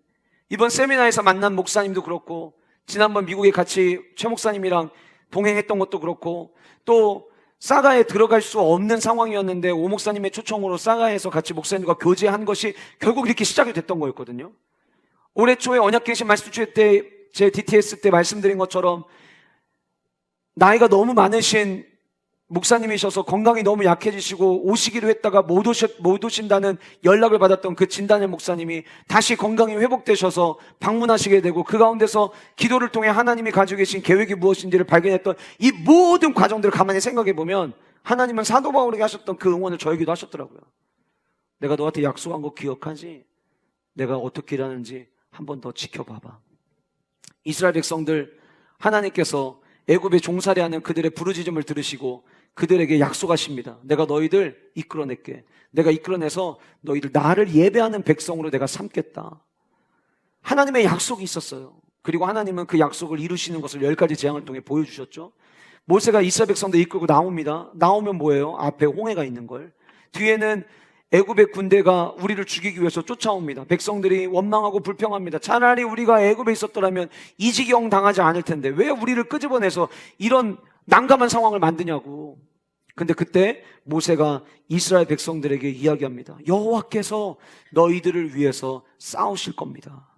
이번 세미나에서 만난 목사님도 그렇고 지난번 미국에 같이 최 목사님이랑 동행했던 것도 그렇고 또 사가에 들어갈 수 없는 상황이었는데 오 목사님의 초청으로 사가에서 같이 목사님과 교제한 것이 결국 이렇게 시작이 됐던 거였거든요. 올해 초에 언약갱신 말씀주회 때 제 DTS 때 말씀드린 것처럼 나이가 너무 많으신 목사님이셔서 건강이 너무 약해지시고 오시기로 했다가 못 오신다는 연락을 받았던 그 진단의 목사님이 다시 건강이 회복되셔서 방문하시게 되고 그 가운데서 기도를 통해 하나님이 가지고 계신 계획이 무엇인지를 발견했던 이 모든 과정들을 가만히 생각해 보면 하나님은 사도 바울에게 하셨던 그 응원을 저에게도 하셨더라고요. 내가 너한테 약속한 거 기억하지? 내가 어떻게 일하는지 한 번 더 지켜봐봐. 이스라엘 백성들 하나님께서 애굽에 종살이하는 그들의 부르짖음을 들으시고 그들에게 약속하십니다. 내가 너희들 이끌어낼게. 내가 이끌어내서 너희들 나를 예배하는 백성으로 내가 삼겠다. 하나님의 약속이 있었어요. 그리고 하나님은 그 약속을 이루시는 것을 10가지 재앙을 통해 보여주셨죠. 모세가 이스라엘 백성들 이끌고 나옵니다. 나오면 뭐예요? 앞에 홍해가 있는 걸. 뒤에는 애굽의 군대가 우리를 죽이기 위해서 쫓아옵니다. 백성들이 원망하고 불평합니다. 차라리 우리가 애굽에 있었더라면 이 지경 당하지 않을 텐데 왜 우리를 끄집어내서 이런 난감한 상황을 만드냐고. 근데 그때 모세가 이스라엘 백성들에게 이야기합니다. 여호와께서 너희들을 위해서 싸우실 겁니다.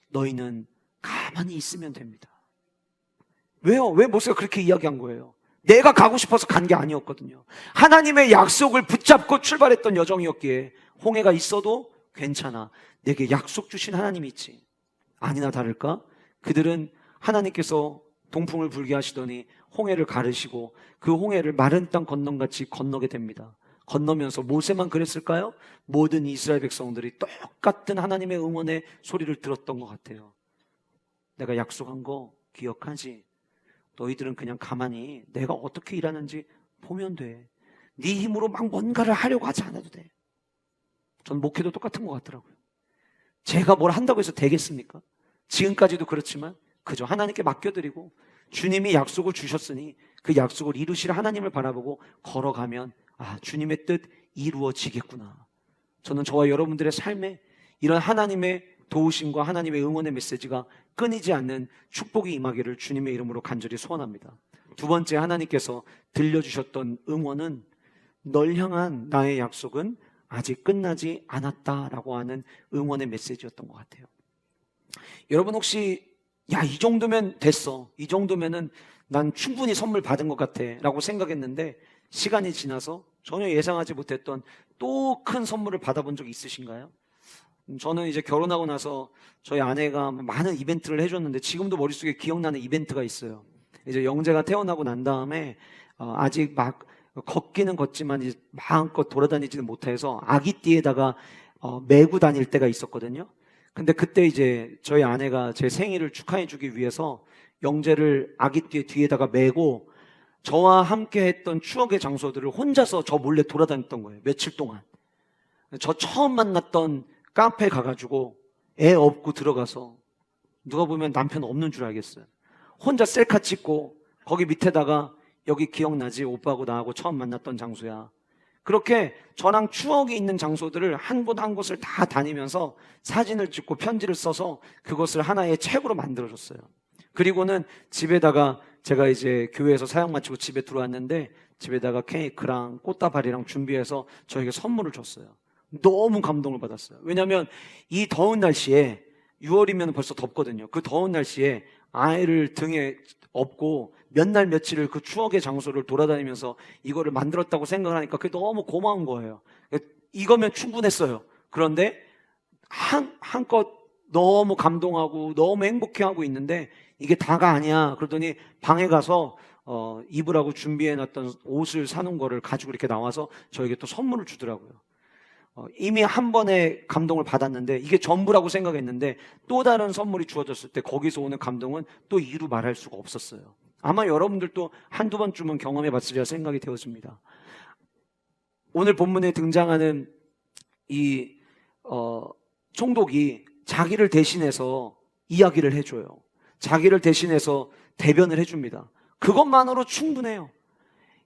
너희는 가만히 있으면 됩니다. 왜요? 왜 모세가 그렇게 이야기한 거예요? 내가 가고 싶어서 간 게 아니었거든요. 하나님의 약속을 붙잡고 출발했던 여정이었기에 홍해가 있어도 괜찮아. 내게 약속 주신 하나님이 있지. 아니나 다를까? 그들은 하나님께서 동풍을 불게 하시더니 홍해를 가르시고 그 홍해를 마른 땅 건너같이 건너게 됩니다. 건너면서 모세만 그랬을까요? 모든 이스라엘 백성들이 똑같은 하나님의 응원의 소리를 들었던 것 같아요. 내가 약속한 거 기억하지? 너희들은 그냥 가만히 내가 어떻게 일하는지 보면 돼. 네 힘으로 막 뭔가를 하려고 하지 않아도 돼. 전 목회도 똑같은 것 같더라고요. 제가 뭘 한다고 해서 되겠습니까? 지금까지도 그렇지만 그저 하나님께 맡겨드리고 주님이 약속을 주셨으니 그 약속을 이루실 하나님을 바라보고 걸어가면 주님의 뜻 이루어지겠구나. 저는 저와 여러분들의 삶에 이런 하나님의 도우심과 하나님의 응원의 메시지가 끊이지 않는 축복이 임하기를 주님의 이름으로 간절히 소원합니다. 두 번째, 하나님께서 들려주셨던 응원은 널 향한 나의 약속은 아직 끝나지 않았다라고 하는 응원의 메시지였던 것 같아요. 여러분 혹시 이 정도면 됐어, 이 정도면은 난 충분히 선물 받은 것 같아 라고 생각했는데 시간이 지나서 전혀 예상하지 못했던 또 큰 선물을 받아본 적 있으신가요? 저는 이제 결혼하고 나서 저희 아내가 많은 이벤트를 해줬는데 지금도 머릿속에 기억나는 이벤트가 있어요. 이제 영재가 태어나고 난 다음에 아직 막 걷기는 걷지만 이제 마음껏 돌아다니지는 못해서 아기띠에다가 메고 다닐 때가 있었거든요. 근데 그때 이제 저희 아내가 제 생일을 축하해 주기 위해서 영재를 아기띠에 뒤에다가 메고 저와 함께 했던 추억의 장소들을 혼자서 저 몰래 돌아다녔던 거예요. 며칠 동안. 저 처음 만났던 카페 가가지고 애 업고 들어가서 누가 보면 남편 없는 줄 알겠어요. 혼자 셀카 찍고 거기 밑에다가 여기 기억나지? 오빠하고 나하고 처음 만났던 장소야. 그렇게 저랑 추억이 있는 장소들을 한 곳 한 곳을 다 다니면서 사진을 찍고 편지를 써서 그것을 하나의 책으로 만들어줬어요. 그리고는 집에다가 제가 이제 교회에서 사역 마치고 집에 들어왔는데 집에다가 케이크랑 꽃다발이랑 준비해서 저에게 선물을 줬어요. 너무 감동을 받았어요. 왜냐하면 이 더운 날씨에 6월이면 벌써 덥거든요. 그 더운 날씨에 아이를 등에 업고 몇 날 며칠을 그 추억의 장소를 돌아다니면서 이거를 만들었다고 생각을 하니까 그게 너무 고마운 거예요. 이거면 충분했어요. 그런데 한껏 너무 감동하고 너무 행복해하고 있는데 이게 다가 아니야. 그러더니 방에 가서 입으라고 준비해놨던 옷을 사는 거를 가지고 이렇게 나와서 저에게 또 선물을 주더라고요. 이미 한 번의 감동을 받았는데 이게 전부라고 생각했는데 또 다른 선물이 주어졌을 때 거기서 오는 감동은 또 이루 말할 수가 없었어요. 아마 여러분들도 한두 번쯤은 경험해 봤으리라 생각이 되었습니다. 오늘 본문에 등장하는 이 총독이 자기를 대신해서 이야기를 해줘요. 자기를 대신해서 대변을 해줍니다. 그것만으로 충분해요.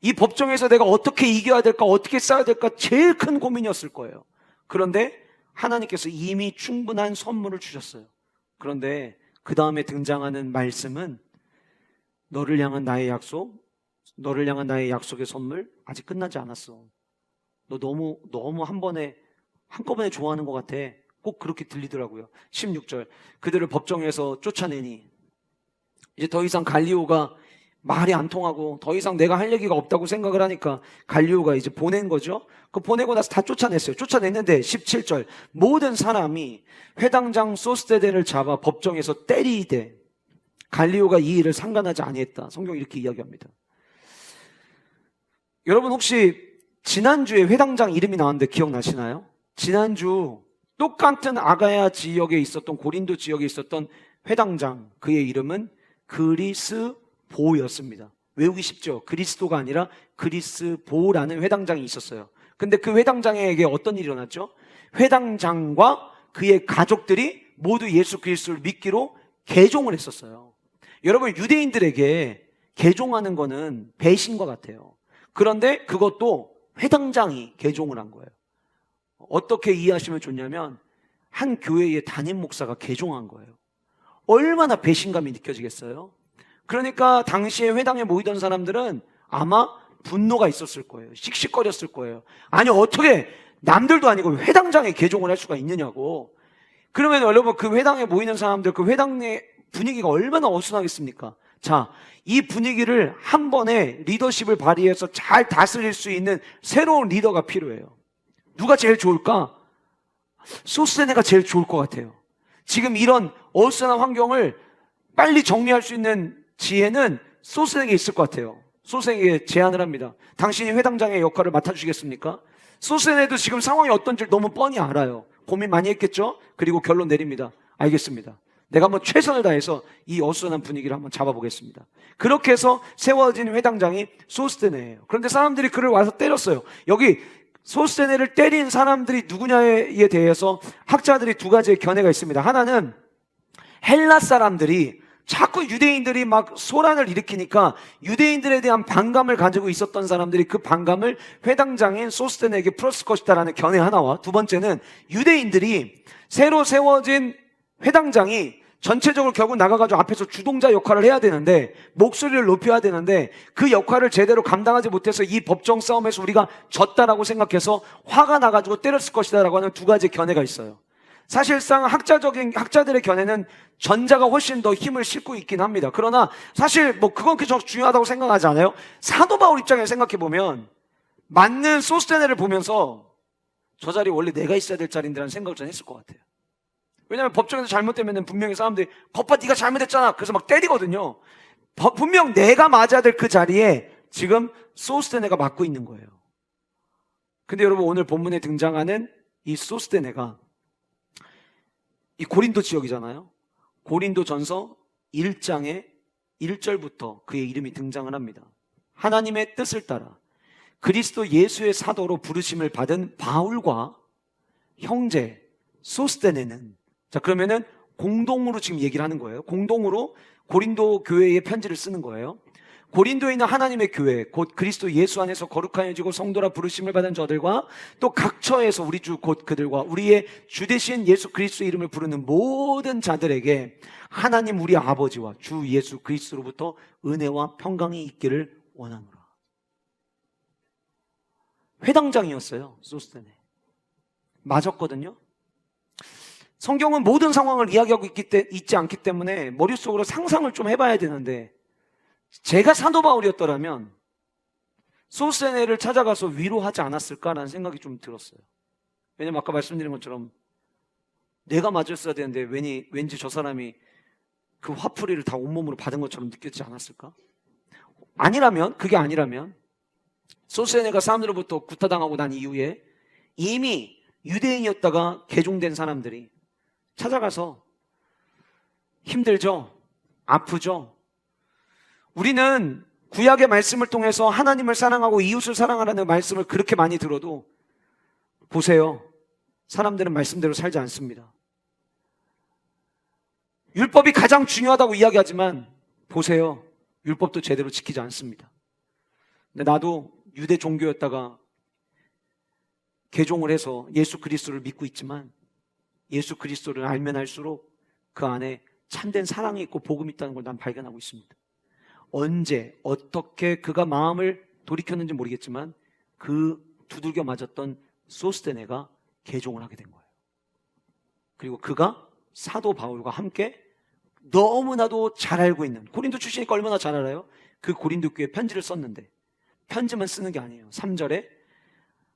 이 법정에서 내가 어떻게 이겨야 될까, 어떻게 싸워야 될까 제일 큰 고민이었을 거예요. 그런데 하나님께서 이미 충분한 선물을 주셨어요. 그런데 그 다음에 등장하는 말씀은 너를 향한 나의 약속, 너를 향한 나의 약속의 선물 아직 끝나지 않았어. 너 너무 한꺼번에 좋아하는 것 같아. 꼭 그렇게 들리더라고요. 16절 그들을 법정에서 쫓아내니 이제 더 이상 갈리오가 말이 안 통하고 더 이상 내가 할 얘기가 없다고 생각을 하니까 갈리오가 이제 보낸 거죠. 그 보내고 나서 다 쫓아냈어요. 쫓아냈는데 17절 모든 사람이 회당장 소스테네를 잡아 법정에서 때리되 갈리오가 이 일을 상관하지 아니했다. 성경이 이렇게 이야기합니다. 여러분 혹시 지난주에 회당장 이름이 나왔는데 기억나시나요? 지난주 똑같은 아가야 지역에 있었던 고린도 지역에 있었던 회당장, 그의 이름은 그리스보였습니다. 외우기 쉽죠? 그리스도가 아니라 그리스보라는 회당장이 있었어요. 근데 그 회당장에게 어떤 일이 일어났죠? 회당장과 그의 가족들이 모두 예수 그리스도를 믿기로 개종을 했었어요. 여러분 유대인들에게 개종하는 거는 배신과 같아요. 그런데 그것도 회당장이 개종을 한 거예요. 어떻게 이해하시면 좋냐면 한 교회의 담임 목사가 개종한 거예요. 얼마나 배신감이 느껴지겠어요? 그러니까 당시에 회당에 모이던 사람들은 아마 분노가 있었을 거예요. 씩씩거렸을 거예요. 아니 어떻게 남들도 아니고 회당장에 개종을 할 수가 있느냐고. 그러면 여러분 그 회당에 모이는 사람들, 그 회당의 분위기가 얼마나 어수선하겠습니까? 자, 이 분위기를 한 번에 리더십을 발휘해서 잘 다스릴 수 있는 새로운 리더가 필요해요. 누가 제일 좋을까? 소스테네가 제일 좋을 것 같아요. 지금 이런 어수선한 환경을 빨리 정리할 수 있는 지혜는 소스테네에게 있을 것 같아요. 소스테네에게 제안을 합니다. 당신이 회당장의 역할을 맡아주시겠습니까? 소스테네도 지금 상황이 어떤지 너무 뻔히 알아요. 고민 많이 했겠죠? 그리고 결론 내립니다. 알겠습니다. 내가 한번 최선을 다해서 이 어수선한 분위기를 한번 잡아보겠습니다. 그렇게 해서 세워진 회당장이 소스테네예요. 그런데 사람들이 그를 와서 때렸어요. 여기 소스테네를 때린 사람들이 누구냐에 대해서 학자들이 두 가지의 견해가 있습니다. 하나는 헬라 사람들이 자꾸 유대인들이 막 소란을 일으키니까 유대인들에 대한 반감을 가지고 있었던 사람들이 그 반감을 회당장인 소스테네에게 풀었을 것이다라는 견해 하나와, 두 번째는 유대인들이 새로 세워진 회당장이 전체적으로 결국 나가가지고 앞에서 주동자 역할을 해야 되는데, 목소리를 높여야 되는데 그 역할을 제대로 감당하지 못해서 이 법정 싸움에서 우리가 졌다라고 생각해서 화가 나가지고 때렸을 것이다라고 하는 두 가지 견해가 있어요. 사실상 학자들의 견해는 전자가 훨씬 더 힘을 싣고 있긴 합니다. 그러나 사실 뭐 그건 그저 중요하다고 생각하지 않아요? 사도 바울 입장에서 생각해보면 맞는 소스테네를 보면서 저 자리 원래 내가 있어야 될 자리인데라는 생각을 전 했을 것 같아요. 왜냐하면 법정에서 잘못되면 분명히 사람들이 거봐 네가 잘못했잖아 그래서 막 때리거든요. 분명 내가 맞아야 될 그 자리에 지금 소스테네가 맡고 있는 거예요. 근데 여러분 오늘 본문에 등장하는 이 소스테네가 이 고린도 지역이잖아요. 고린도 전서 1장의 1절부터 그의 이름이 등장을 합니다. 하나님의 뜻을 따라 그리스도 예수의 사도로 부르심을 받은 바울과 형제 소스테네는, 자 그러면은 공동으로 지금 얘기를 하는 거예요. 공동으로 고린도 교회에 편지를 쓰는 거예요. 고린도에 있는 하나님의 교회, 곧 그리스도 예수 안에서 거룩하여지고 성도라 부르심을 받은 저들과 또 각처에서 우리 주 곧 그들과 우리의 주 되신 예수 그리스도 이름을 부르는 모든 자들에게 하나님 우리 아버지와 주 예수 그리스도로부터 은혜와 평강이 있기를 원하노라. 회당장이었어요. 소스테네 맞았거든요. 성경은 모든 상황을 이야기하고 있지 않기 때문에 머릿속으로 상상을 좀 해봐야 되는데, 제가 사도 바울이었더라면 소스네를 찾아가서 위로하지 않았을까라는 생각이 좀 들었어요. 왜냐면 아까 말씀드린 것처럼 내가 맞았어야 되는데 왠지 저 사람이 그 화풀이를 다 온몸으로 받은 것처럼 느껴지지 않았을까? 그게 아니라면 소스네가 사람들로부터 구타당하고 난 이후에 이미 유대인이었다가 개종된 사람들이 찾아가서 힘들죠? 아프죠? 우리는 구약의 말씀을 통해서 하나님을 사랑하고 이웃을 사랑하라는 말씀을 그렇게 많이 들어도 보세요. 사람들은 말씀대로 살지 않습니다. 율법이 가장 중요하다고 이야기하지만 보세요. 율법도 제대로 지키지 않습니다. 근데 나도 유대 종교였다가 개종을 해서 예수 그리스도를 믿고 있지만 예수 그리스도를 알면 알수록 그 안에 참된 사랑이 있고 복음이 있다는 걸 난 발견하고 있습니다. 언제 어떻게 그가 마음을 돌이켰는지 모르겠지만 그 두들겨 맞았던 소스테네가 개종을 하게 된 거예요. 그리고 그가 사도 바울과 함께 너무나도 잘 알고 있는, 고린도 출신이니까 얼마나 잘 알아요? 그 고린도 교회에 편지를 썼는데, 편지만 쓰는 게 아니에요. 3절에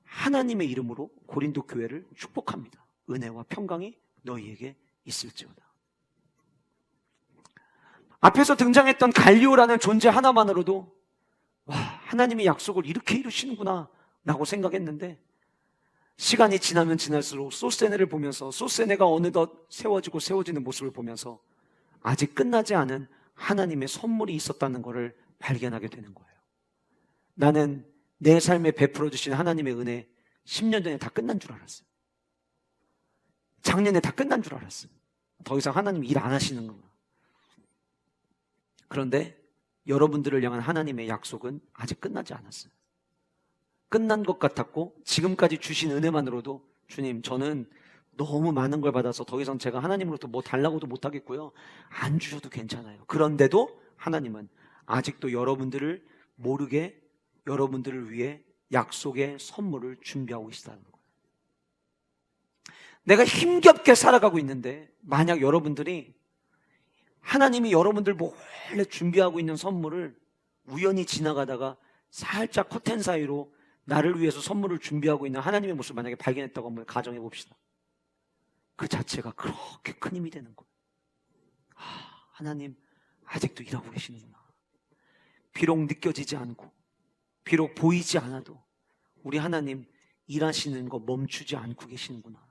하나님의 이름으로 고린도 교회를 축복합니다. 은혜와 평강이 너희에게 있을지어다. 앞에서 등장했던 갈리오라는 존재 하나만으로도 와, 하나님의 약속을 이렇게 이루시는구나 라고 생각했는데, 시간이 지나면 지날수록 소스네를 보면서 소스네가 어느덧 세워지는 모습을 보면서 아직 끝나지 않은 하나님의 선물이 있었다는 것을 발견하게 되는 거예요. 나는 내 삶에 베풀어 주신 하나님의 은혜 10년 전에 다 끝난 줄 알았어요. 작년에 다 끝난 줄 알았어요. 더 이상 하나님 일 안 하시는구나. 그런데 여러분들을 향한 하나님의 약속은 아직 끝나지 않았어요. 끝난 것 같았고 지금까지 주신 은혜만으로도 주님, 저는 너무 많은 걸 받아서 더 이상 제가 하나님으로부터 뭐 달라고도 못하겠고요, 안 주셔도 괜찮아요. 그런데도 하나님은 아직도 여러분들을 모르게 여러분들을 위해 약속의 선물을 준비하고 계시다는 거예요. 내가 힘겹게 살아가고 있는데 만약 여러분들이 하나님이 여러분들 몰래 준비하고 있는 선물을 우연히 지나가다가 살짝 커튼 사이로 나를 위해서 선물을 준비하고 있는 하나님의 모습을 만약에 발견했다고 한번 가정해 봅시다. 그 자체가 그렇게 큰 힘이 되는 거예요. 하나님 아직도 일하고 계시는구나. 비록 느껴지지 않고 비록 보이지 않아도 우리 하나님 일하시는 거 멈추지 않고 계시는구나.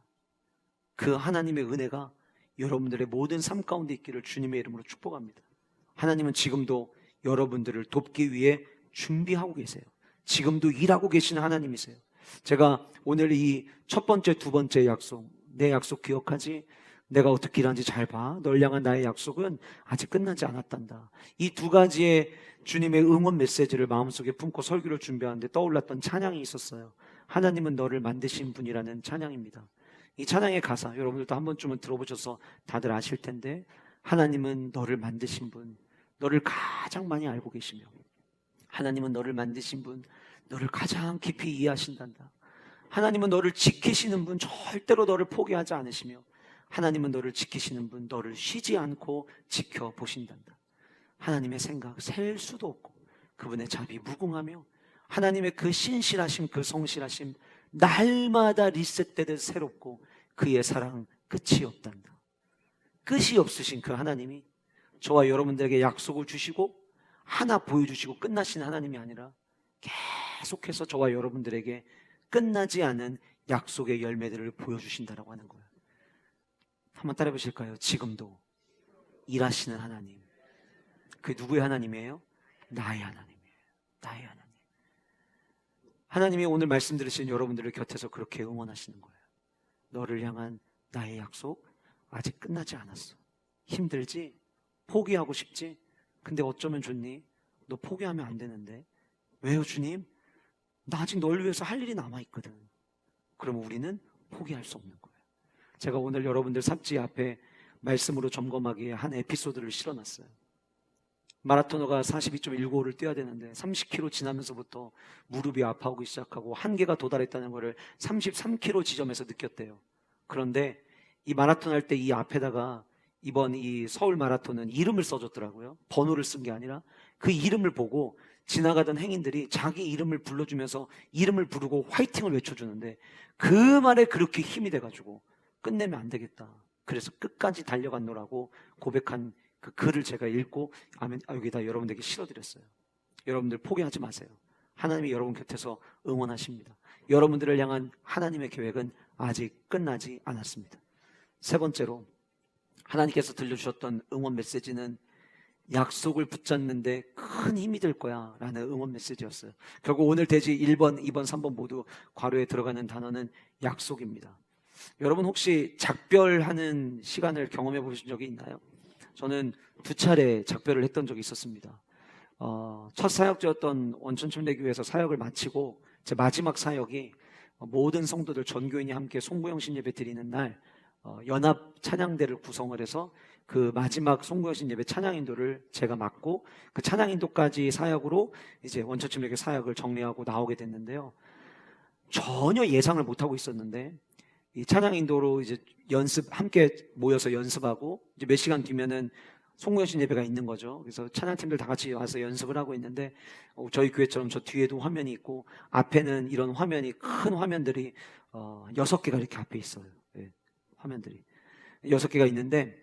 그 하나님의 은혜가 여러분들의 모든 삶 가운데 있기를 주님의 이름으로 축복합니다. 하나님은 지금도 여러분들을 돕기 위해 준비하고 계세요. 지금도 일하고 계시는 하나님이세요. 제가 오늘 이 첫 번째, 두 번째 약속, 내 약속 기억하지? 내가 어떻게 일하는지 잘 봐. 널 향한 나의 약속은 아직 끝나지 않았단다. 이 두 가지의 주님의 응원 메시지를 마음속에 품고 설교를 준비하는데 떠올랐던 찬양이 있었어요. 하나님은 너를 만드신 분이라는 찬양입니다. 이 찬양의 가사 여러분들도 한 번쯤은 들어보셔서 다들 아실 텐데, 하나님은 너를 만드신 분, 너를 가장 많이 알고 계시며 하나님은 너를 만드신 분, 너를 가장 깊이 이해하신단다. 하나님은 너를 지키시는 분, 절대로 너를 포기하지 않으시며 하나님은 너를 지키시는 분, 너를 쉬지 않고 지켜보신단다. 하나님의 생각 셀 수도 없고 그분의 자비 무궁하며 하나님의 그 신실하심, 그 성실하심 날마다 리셋되듯 새롭고 그의 사랑 끝이 없단다. 끝이 없으신 그 하나님이 저와 여러분들에게 약속을 주시고 하나 보여주시고 끝나신 하나님이 아니라 계속해서 저와 여러분들에게 끝나지 않은 약속의 열매들을 보여주신다라고 하는 거예요. 한번 따라해 보실까요? 지금도 일하시는 하나님. 그게 누구의 하나님이에요? 나의 하나님이에요. 나의 하나님. 하나님이 오늘 말씀 들으신 여러분들을 곁에서 그렇게 응원하시는 거예요. 너를 향한 나의 약속 아직 끝나지 않았어. 힘들지? 포기하고 싶지? 근데 어쩌면 좋니? 너 포기하면 안 되는데. 왜요, 주님? 나 아직 널 위해서 할 일이 남아있거든. 그러면 우리는 포기할 수 없는 거예요. 제가 오늘 여러분들 삽지 앞에 말씀으로 점검하기에 한 에피소드를 실어놨어요. 마라토너가 42.195를 뛰어야 되는데 30km 지나면서부터 무릎이 아파오기 시작하고 한계가 도달했다는 것을 33km 지점에서 느꼈대요. 그런데 이 마라톤 할 때 이 앞에다가 이번 이 서울 마라톤은 이름을 써줬더라고요. 번호를 쓴 게 아니라 그 이름을 보고 지나가던 행인들이 자기 이름을 불러주면서 이름을 부르고 화이팅을 외쳐주는데 그 말에 그렇게 힘이 돼가지고 끝내면 안 되겠다. 그래서 끝까지 달려갔노라고 고백한 그 글을 제가 읽고 여기다 여러분들에게 실어드렸어요. 여러분들 포기하지 마세요. 하나님이 여러분 곁에서 응원하십니다. 여러분들을 향한 하나님의 계획은 아직 끝나지 않았습니다. 세 번째로 하나님께서 들려주셨던 응원 메시지는 약속을 붙잡는데 큰 힘이 될 거야 라는 응원 메시지였어요. 결국 오늘 대지 1번, 2번, 3번 모두 괄호에 들어가는 단어는 약속입니다. 여러분 혹시 작별하는 시간을 경험해 보신 적이 있나요? 저는 2차례 작별을 했던 적이 있었습니다. 첫 사역자였던 원천침례교회에서 사역을 마치고 제 마지막 사역이 모든 성도들 전교인이 함께 송구영신 예배 드리는 날 연합 찬양대를 구성을 해서 그 마지막 송구영신 예배 찬양인도를 제가 맡고 그 찬양인도까지 사역으로 이제 원천침례교회 사역을 정리하고 나오게 됐는데요. 전혀 예상을 못하고 있었는데 이 찬양인도로 이제 함께 모여서 연습하고 이제 몇 시간 뒤면은 송구영신 예배가 있는 거죠. 그래서 찬양팀들 다 같이 와서 연습을 하고 있는데 저희 교회처럼 저 뒤에도 화면이 있고 앞에는 이런 화면이 큰 화면들이 6개가 이렇게 앞에 있어요. 네, 화면들이 6개가 있는데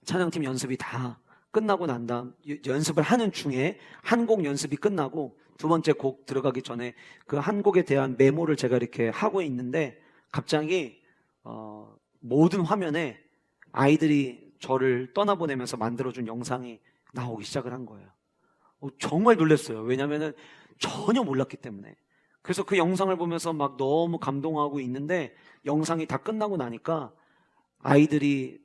찬양팀 연습이 다 끝나고 난 다음 연습을 하는 중에 한 곡 연습이 끝나고 두 번째 곡 들어가기 전에 그 한 곡에 대한 메모를 제가 이렇게 하고 있는데 갑자기 모든 화면에 아이들이 저를 떠나보내면서 만들어준 영상이 나오기 시작을 한 거예요. 정말 놀랐어요. 왜냐하면 전혀 몰랐기 때문에. 그래서 그 영상을 보면서 막 너무 감동하고 있는데 영상이 다 끝나고 나니까 아이들이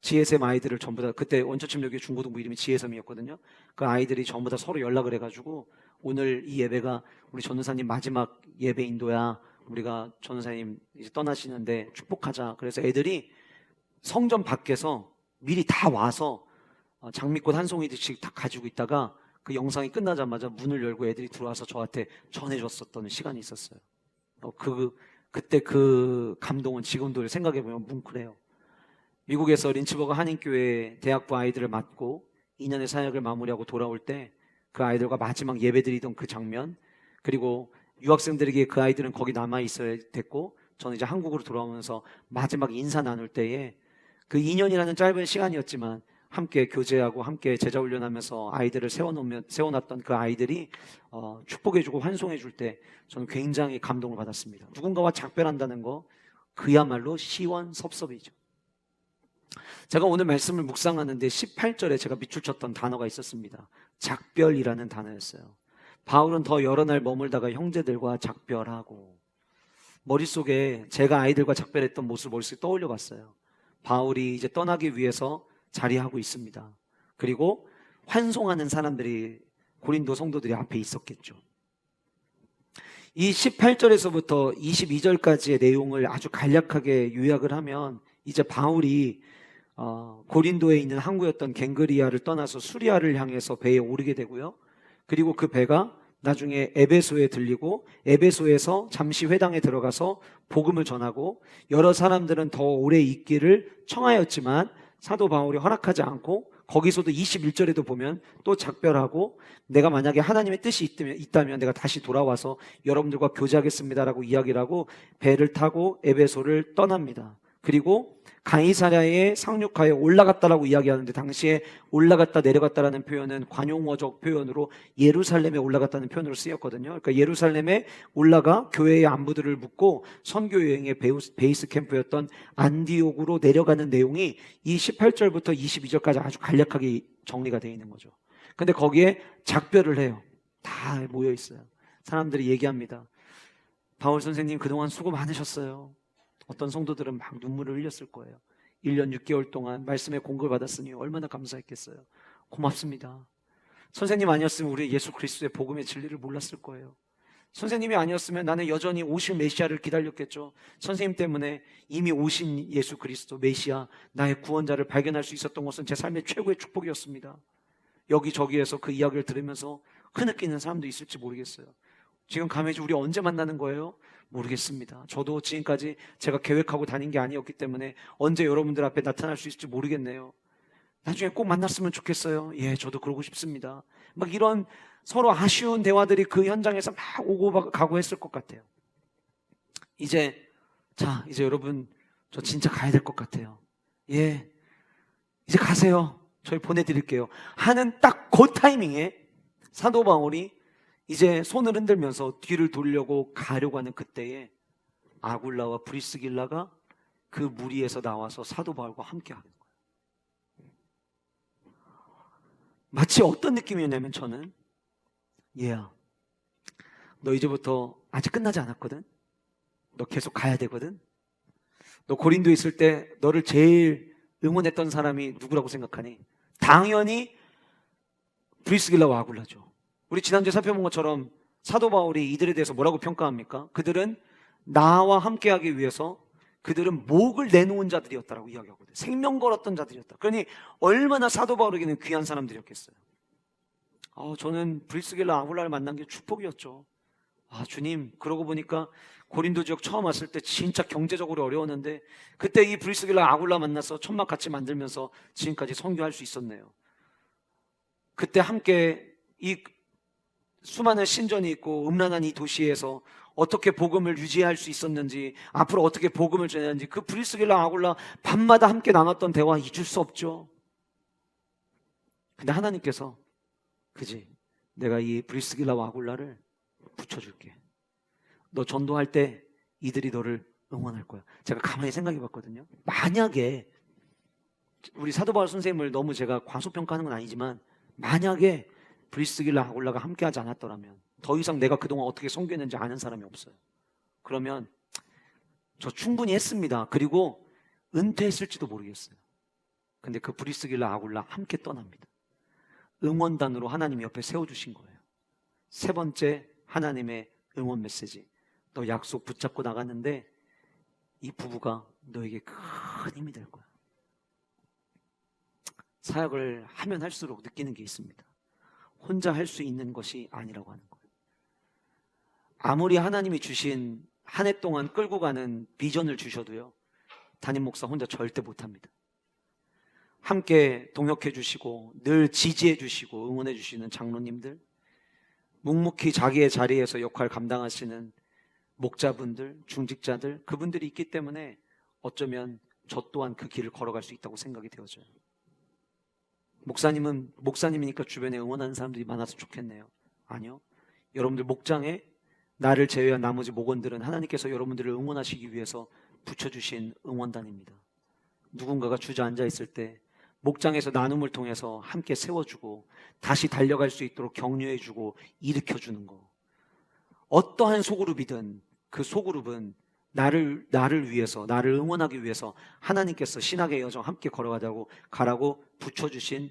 GSM 아이들을 전부 다 그때 원천침례교회 중고등부 이름이 GSM이었거든요. 그 아이들이 전부 다 서로 연락을 해가지고 오늘 이 예배가 우리 전도사님 마지막 예배 인도야. 우리가 전도사님 이제 떠나시는데 축복하자. 그래서 애들이 성전 밖에서 미리 다 와서 장미꽃 한 송이씩 다 가지고 있다가 그 영상이 끝나자마자 문을 열고 애들이 들어와서 저한테 전해줬었던 시간이 있었어요. 그때 그 감동은 지금도 생각해보면 뭉클해요. 미국에서 린츠버그 한인교회 대학부 아이들을 맡고 2년의 사역을 마무리하고 돌아올 때 그 아이들과 마지막 예배드리던 그 장면, 그리고 유학생들에게 그 아이들은 거기 남아있어야 됐고 저는 이제 한국으로 돌아오면서 마지막 인사 나눌 때에 그 2년이라는 짧은 시간이었지만 함께 교제하고 함께 제자훈련하면서 아이들을 세워놨던 그 아이들이 축복해주고 환송해줄 때 저는 굉장히 감동을 받았습니다. 누군가와 작별한다는 거 그야말로 시원섭섭이죠. 제가 오늘 말씀을 묵상하는데 18절에 제가 밑줄 쳤던 단어가 있었습니다. 작별이라는 단어였어요. 바울은 더 여러 날 머물다가 형제들과 작별하고, 머릿속에 제가 아이들과 작별했던 모습을 머릿속에 떠올려 봤어요. 바울이 이제 떠나기 위해서 자리하고 있습니다. 그리고 환송하는 사람들이 고린도 성도들이 앞에 있었겠죠. 이 18절에서부터 22절까지의 내용을 아주 간략하게 요약을 하면 이제 바울이 고린도에 있는 항구였던 갱그리아를 떠나서 수리아를 향해서 배에 오르게 되고요. 그리고 그 배가 나중에 에베소에 들리고 에베소에서 잠시 회당에 들어가서 복음을 전하고 여러 사람들은 더 오래 있기를 청하였지만 사도 바울이 허락하지 않고 거기서도 21절에도 보면 또 작별하고 내가 만약에 하나님의 뜻이 있다면 내가 다시 돌아와서 여러분들과 교제하겠습니다라고 이야기를 하고 배를 타고 에베소를 떠납니다. 그리고 가이사랴에 상륙하여 올라갔다라고 이야기하는데 당시에 올라갔다 내려갔다라는 표현은 관용어적 표현으로 예루살렘에 올라갔다는 표현으로 쓰였거든요. 그러니까 예루살렘에 올라가 교회의 안부들을 묻고 선교 여행의 베이스 캠프였던 안디옥으로 내려가는 내용이 이 18절부터 22절까지 아주 간략하게 정리가 되어 있는 거죠. 근데 거기에 작별을 해요. 다 모여 있어요. 사람들이 얘기합니다. 바울 선생님 그동안 수고 많으셨어요. 어떤 성도들은 막 눈물을 흘렸을 거예요. 1년 6개월 동안 말씀에 공급을 받았으니 얼마나 감사했겠어요. 고맙습니다. 선생님 아니었으면 우리 예수 그리스도의 복음의 진리를 몰랐을 거예요. 선생님이 아니었으면 나는 여전히 오실 메시아를 기다렸겠죠. 선생님 때문에 이미 오신 예수 그리스도 메시아 나의 구원자를 발견할 수 있었던 것은 제 삶의 최고의 축복이었습니다. 여기저기에서 그 이야기를 들으면서 흐느끼는 사람도 있을지 모르겠어요. 지금 가면이 우리 언제 만나는 거예요? 모르겠습니다. 저도 지금까지 제가 계획하고 다닌 게 아니었기 때문에 언제 여러분들 앞에 나타날 수 있을지 모르겠네요. 나중에 꼭 만났으면 좋겠어요. 예, 저도 그러고 싶습니다. 막 이런 서로 아쉬운 대화들이 그 현장에서 막 오고 가고 했을 것 같아요. 이제 여러분, 저 진짜 가야 될 것 같아요. 예, 이제 가세요. 저희 보내드릴게요. 하는 딱 그 타이밍에 사도 바울이 이제 손을 흔들면서 뒤를 돌려고 가려고 하는 그때에 아굴라와 브리스길라가 그 무리에서 나와서 사도 바울과 함께 하는 거예요. 마치 어떤 느낌이었냐면 저는, 얘야, 너 이제부터 아직 끝나지 않았거든? 너 계속 가야 되거든? 너 고린도에 있을 때 너를 제일 응원했던 사람이 누구라고 생각하니? 당연히 브리스길라와 아굴라죠. 우리 지난주에 살펴본 것처럼 사도 바울이 이들에 대해서 뭐라고 평가합니까? 그들은 나와 함께하기 위해서 그들은 목을 내놓은 자들이었다라고 이야기하거든요. 생명 걸었던 자들이었다. 그러니 얼마나 사도 바울에게는 귀한 사람들이었겠어요. 저는 브리스길라 아굴라를 만난 게 축복이었죠. 주님, 그러고 보니까 고린도 지역 처음 왔을 때 진짜 경제적으로 어려웠는데 그때 이 브리스길라 아굴라 만나서 천막 같이 만들면서 지금까지 선교할 수 있었네요. 그때 함께 이 수많은 신전이 있고 음란한 이 도시에서 어떻게 복음을 유지할 수 있었는지, 앞으로 어떻게 복음을 전하는지, 그 브리스길라 아굴라 밤마다 함께 나눴던 대화 잊을 수 없죠. 근데 하나님께서, 그지, 내가 이 브리스길라와 아굴라를 붙여줄게. 너 전도할 때 이들이 너를 응원할 거야. 제가 가만히 생각해 봤거든요. 만약에 우리 사도 바울 선생님을 너무 제가 과소평가하는 건 아니지만, 만약에 브리스길라 아굴라가 함께하지 않았더라면 더 이상 내가 그동안 어떻게 선교했는지 아는 사람이 없어요. 그러면 저 충분히 했습니다. 그리고 은퇴했을지도 모르겠어요. 근데 그 브리스길라 아굴라 함께 떠납니다. 응원단으로 하나님이 옆에 세워주신 거예요. 세 번째 하나님의 응원 메시지, 너 약속 붙잡고 나갔는데 이 부부가 너에게 큰 힘이 될 거야. 사역을 하면 할수록 느끼는 게 있습니다. 혼자 할 수 있는 것이 아니라고 하는 거예요. 아무리 하나님이 주신 한 해 동안 끌고 가는 비전을 주셔도요, 담임 목사 혼자 절대 못합니다. 함께 동역해 주시고 늘 지지해 주시고 응원해 주시는 장로님들, 묵묵히 자기의 자리에서 역할 감당하시는 목자분들, 중직자들, 그분들이 있기 때문에 어쩌면 저 또한 그 길을 걸어갈 수 있다고 생각이 되어져요. 목사님이니까 주변에 응원하는 사람들이 많아서 좋겠네요. 아니요. 여러분들 목장에 나를 제외한 나머지 목원들은 하나님께서 여러분들을 응원하시기 위해서 붙여주신 응원단입니다. 누군가가 주저앉아 있을 때 목장에서 나눔을 통해서 함께 세워주고 다시 달려갈 수 있도록 격려해주고 일으켜주는 거. 어떠한 소그룹이든 그 소그룹은 나를 위해서, 나를 응원하기 위해서 하나님께서 신학의 여정 함께 걸어가자고 가라고 붙여주신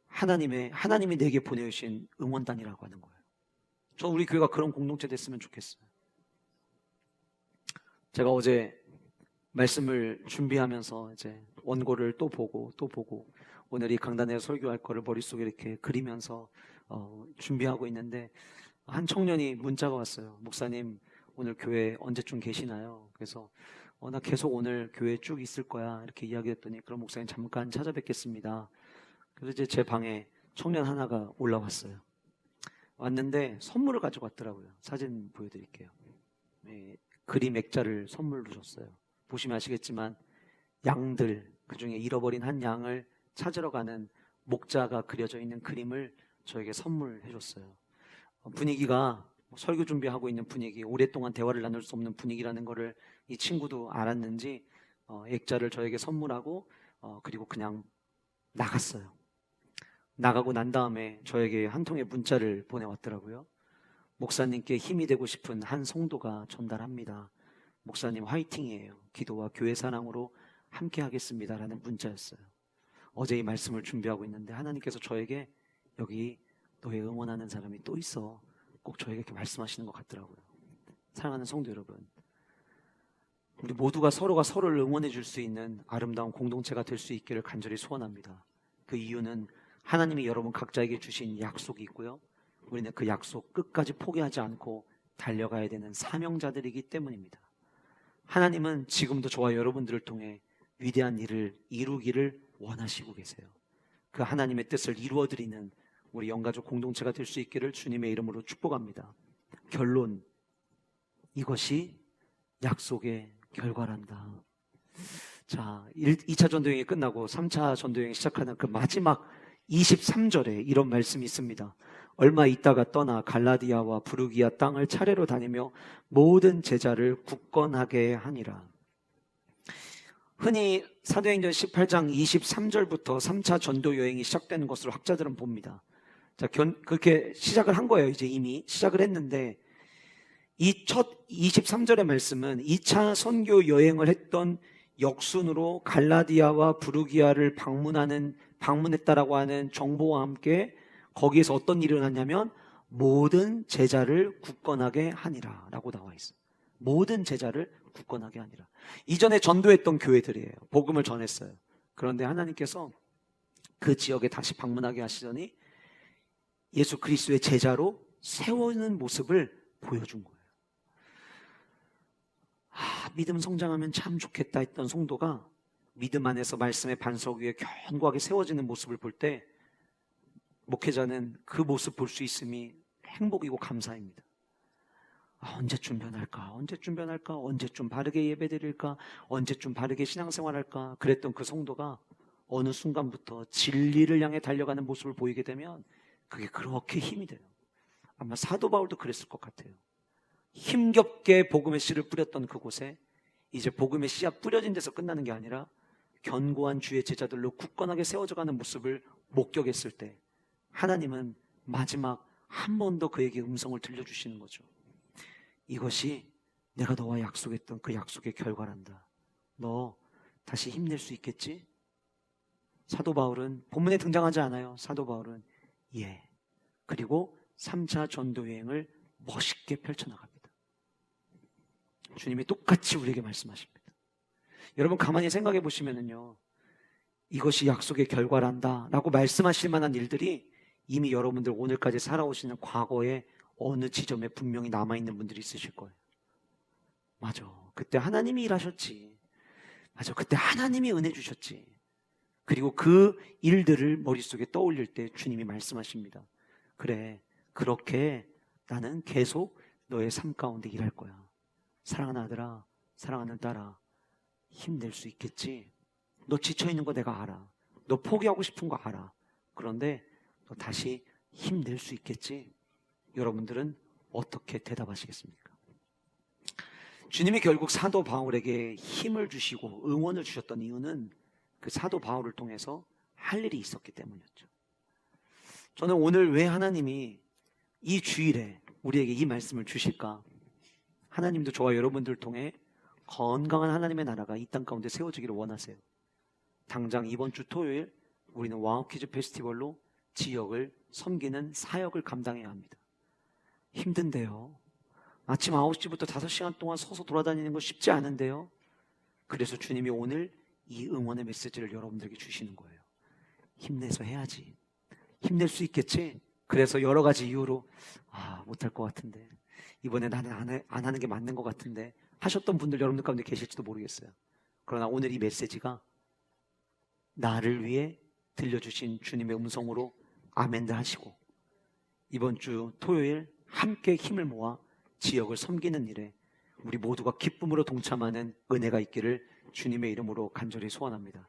하나님이 내게 보내주신 응원단이라고 하는 거예요. 저 우리 교회가 그런 공동체 됐으면 좋겠어요. 제가 어제 말씀을 준비하면서 이제 원고를 또 보고 오늘 이 강단에 설교할 거를 머릿속에 이렇게 그리면서 준비하고 있는데 한 청년이 문자가 왔어요. 목사님, 오늘 교회 언제쯤 계시나요? 그래서 나 계속 오늘 교회에 쭉 있을 거야 이렇게 이야기했더니, 그럼 목사님 잠깐 찾아뵙겠습니다. 그래서 이제 제 방에 청년 하나가 올라왔어요. 왔는데 선물을 가지고 왔더라고요. 사진 보여드릴게요. 네, 그림 액자를 선물로 줬어요. 보시면 아시겠지만 양들, 그중에 잃어버린 한 양을 찾으러 가는 목자가 그려져 있는 그림을 저에게 선물해 줬어요. 분위기가 설교 준비하고 있는 분위기, 오랫동안 대화를 나눌 수 없는 분위기라는 거를 이 친구도 알았는지 액자를 저에게 선물하고 그리고 그냥 나갔어요. 나가고 난 다음에 저에게 한 통의 문자를 보내왔더라고요. 목사님께 힘이 되고 싶은 한 성도가 전달합니다. 목사님 화이팅이에요. 기도와 교회 사랑으로 함께 하겠습니다. 라는 문자였어요. 어제 이 말씀을 준비하고 있는데 하나님께서 저에게 여기 너의 응원하는 사람이 또 있어. 꼭 저에게 이렇게 말씀하시는 것 같더라고요. 사랑하는 성도 여러분, 우리 모두가 서로가 서로를 응원해 줄 수 있는 아름다운 공동체가 될 수 있기를 간절히 소원합니다. 그 이유는 하나님이 여러분 각자에게 주신 약속이 있고요, 우리는 그 약속 끝까지 포기하지 않고 달려가야 되는 사명자들이기 때문입니다. 하나님은 지금도 저와 여러분들을 통해 위대한 일을 이루기를 원하시고 계세요. 그 하나님의 뜻을 이루어드리는 우리 영가족 공동체가 될 수 있기를 주님의 이름으로 축복합니다. 결론, 이것이 약속의 결과란다. 자, 2차 전도여행이 끝나고 3차 전도여행이 시작하는 그 마지막 23절에 이런 말씀이 있습니다. 얼마 있다가 떠나 갈라디아와 부르기아 땅을 차례로 다니며 모든 제자를 굳건하게 하니라. 흔히 사도행전 18장 23절부터 3차 전도 여행이 시작되는 것으로 학자들은 봅니다. 자, 그렇게 시작을 한 거예요. 이제 이미 시작을 했는데 이 첫 23절의 말씀은 2차 선교 여행을 했던 역순으로 갈라디아와 부르기아를 방문했다라고 하는 정보와 함께 거기에서 어떤 일이 일어났냐면 모든 제자를 굳건하게 하니라 라고 나와 있어요. 모든 제자를 굳건하게 하니라. 이전에 전도했던 교회들이에요. 복음을 전했어요. 그런데 하나님께서 그 지역에 다시 방문하게 하시더니 예수 그리스도의 제자로 세우는 모습을 보여준 거예요. 믿음 성장하면 참 좋겠다 했던 성도가 믿음 안에서 말씀의 반석 위에 견고하게 세워지는 모습을 볼 때 목회자는 그 모습 볼 수 있음이 행복이고 감사입니다. 언제쯤 변할까? 언제쯤 변할까? 언제쯤 바르게 예배드릴까? 언제쯤 바르게 신앙생활할까? 그랬던 그 성도가 어느 순간부터 진리를 향해 달려가는 모습을 보이게 되면 그게 그렇게 힘이 돼요. 아마 사도 바울도 그랬을 것 같아요. 힘겹게 복음의 씨를 뿌렸던 그곳에 이제 복음의 씨가 뿌려진 데서 끝나는 게 아니라 견고한 주의 제자들로 굳건하게 세워져가는 모습을 목격했을 때 하나님은 마지막 한 번 더 그에게 음성을 들려주시는 거죠. 이것이 내가 너와 약속했던 그 약속의 결과란다. 너 다시 힘낼 수 있겠지? 사도 바울은 본문에 등장하지 않아요. 사도 바울은 그리고 3차 전도 여행을 멋있게 펼쳐나갑니다. 주님이 똑같이 우리에게 말씀하십니다. 여러분 가만히 생각해 보시면은요, 이것이 약속의 결과란다 라고 말씀하실 만한 일들이 이미 여러분들 오늘까지 살아오시는 과거의 어느 지점에 분명히 남아있는 분들이 있으실 거예요. 맞아, 그때 하나님이 일하셨지. 맞아, 그때 하나님이 은혜 주셨지. 그리고 그 일들을 머릿속에 떠올릴 때 주님이 말씀하십니다. 그래, 그렇게 나는 계속 너의 삶 가운데 일할 거야. 사랑하는 아들아, 사랑하는 딸아, 힘낼 수 있겠지? 너 지쳐있는 거 내가 알아. 너 포기하고 싶은 거 알아. 그런데 너 다시 힘낼 수 있겠지? 여러분들은 어떻게 대답하시겠습니까? 주님이 결국 사도 바울에게 힘을 주시고 응원을 주셨던 이유는 그 사도 바울을 통해서 할 일이 있었기 때문이었죠. 저는 오늘 왜 하나님이 이 주일에 우리에게 이 말씀을 주실까? 하나님도 저와 여러분들을 통해 건강한 하나님의 나라가 이 땅 가운데 세워지기를 원하세요. 당장 이번 주 토요일 우리는 와우 퀴즈 페스티벌로 지역을 섬기는 사역을 감당해야 합니다. 힘든데요. 아침 9시부터 5시간 동안 서서 돌아다니는 거 쉽지 않은데요. 그래서 주님이 오늘 이 응원의 메시지를 여러분들에게 주시는 거예요. 힘내서 해야지. 힘낼 수 있겠지? 그래서 여러 가지 이유로 못할 것 같은데, 이번에 나는 안 하는 게 맞는 것 같은데 하셨던 분들 여러분들 가운데 계실지도 모르겠어요. 그러나 오늘 이 메시지가 나를 위해 들려주신 주님의 음성으로 아멘들 하시고 이번 주 토요일 함께 힘을 모아 지역을 섬기는 일에 우리 모두가 기쁨으로 동참하는 은혜가 있기를 주님의 이름으로 간절히 소원합니다.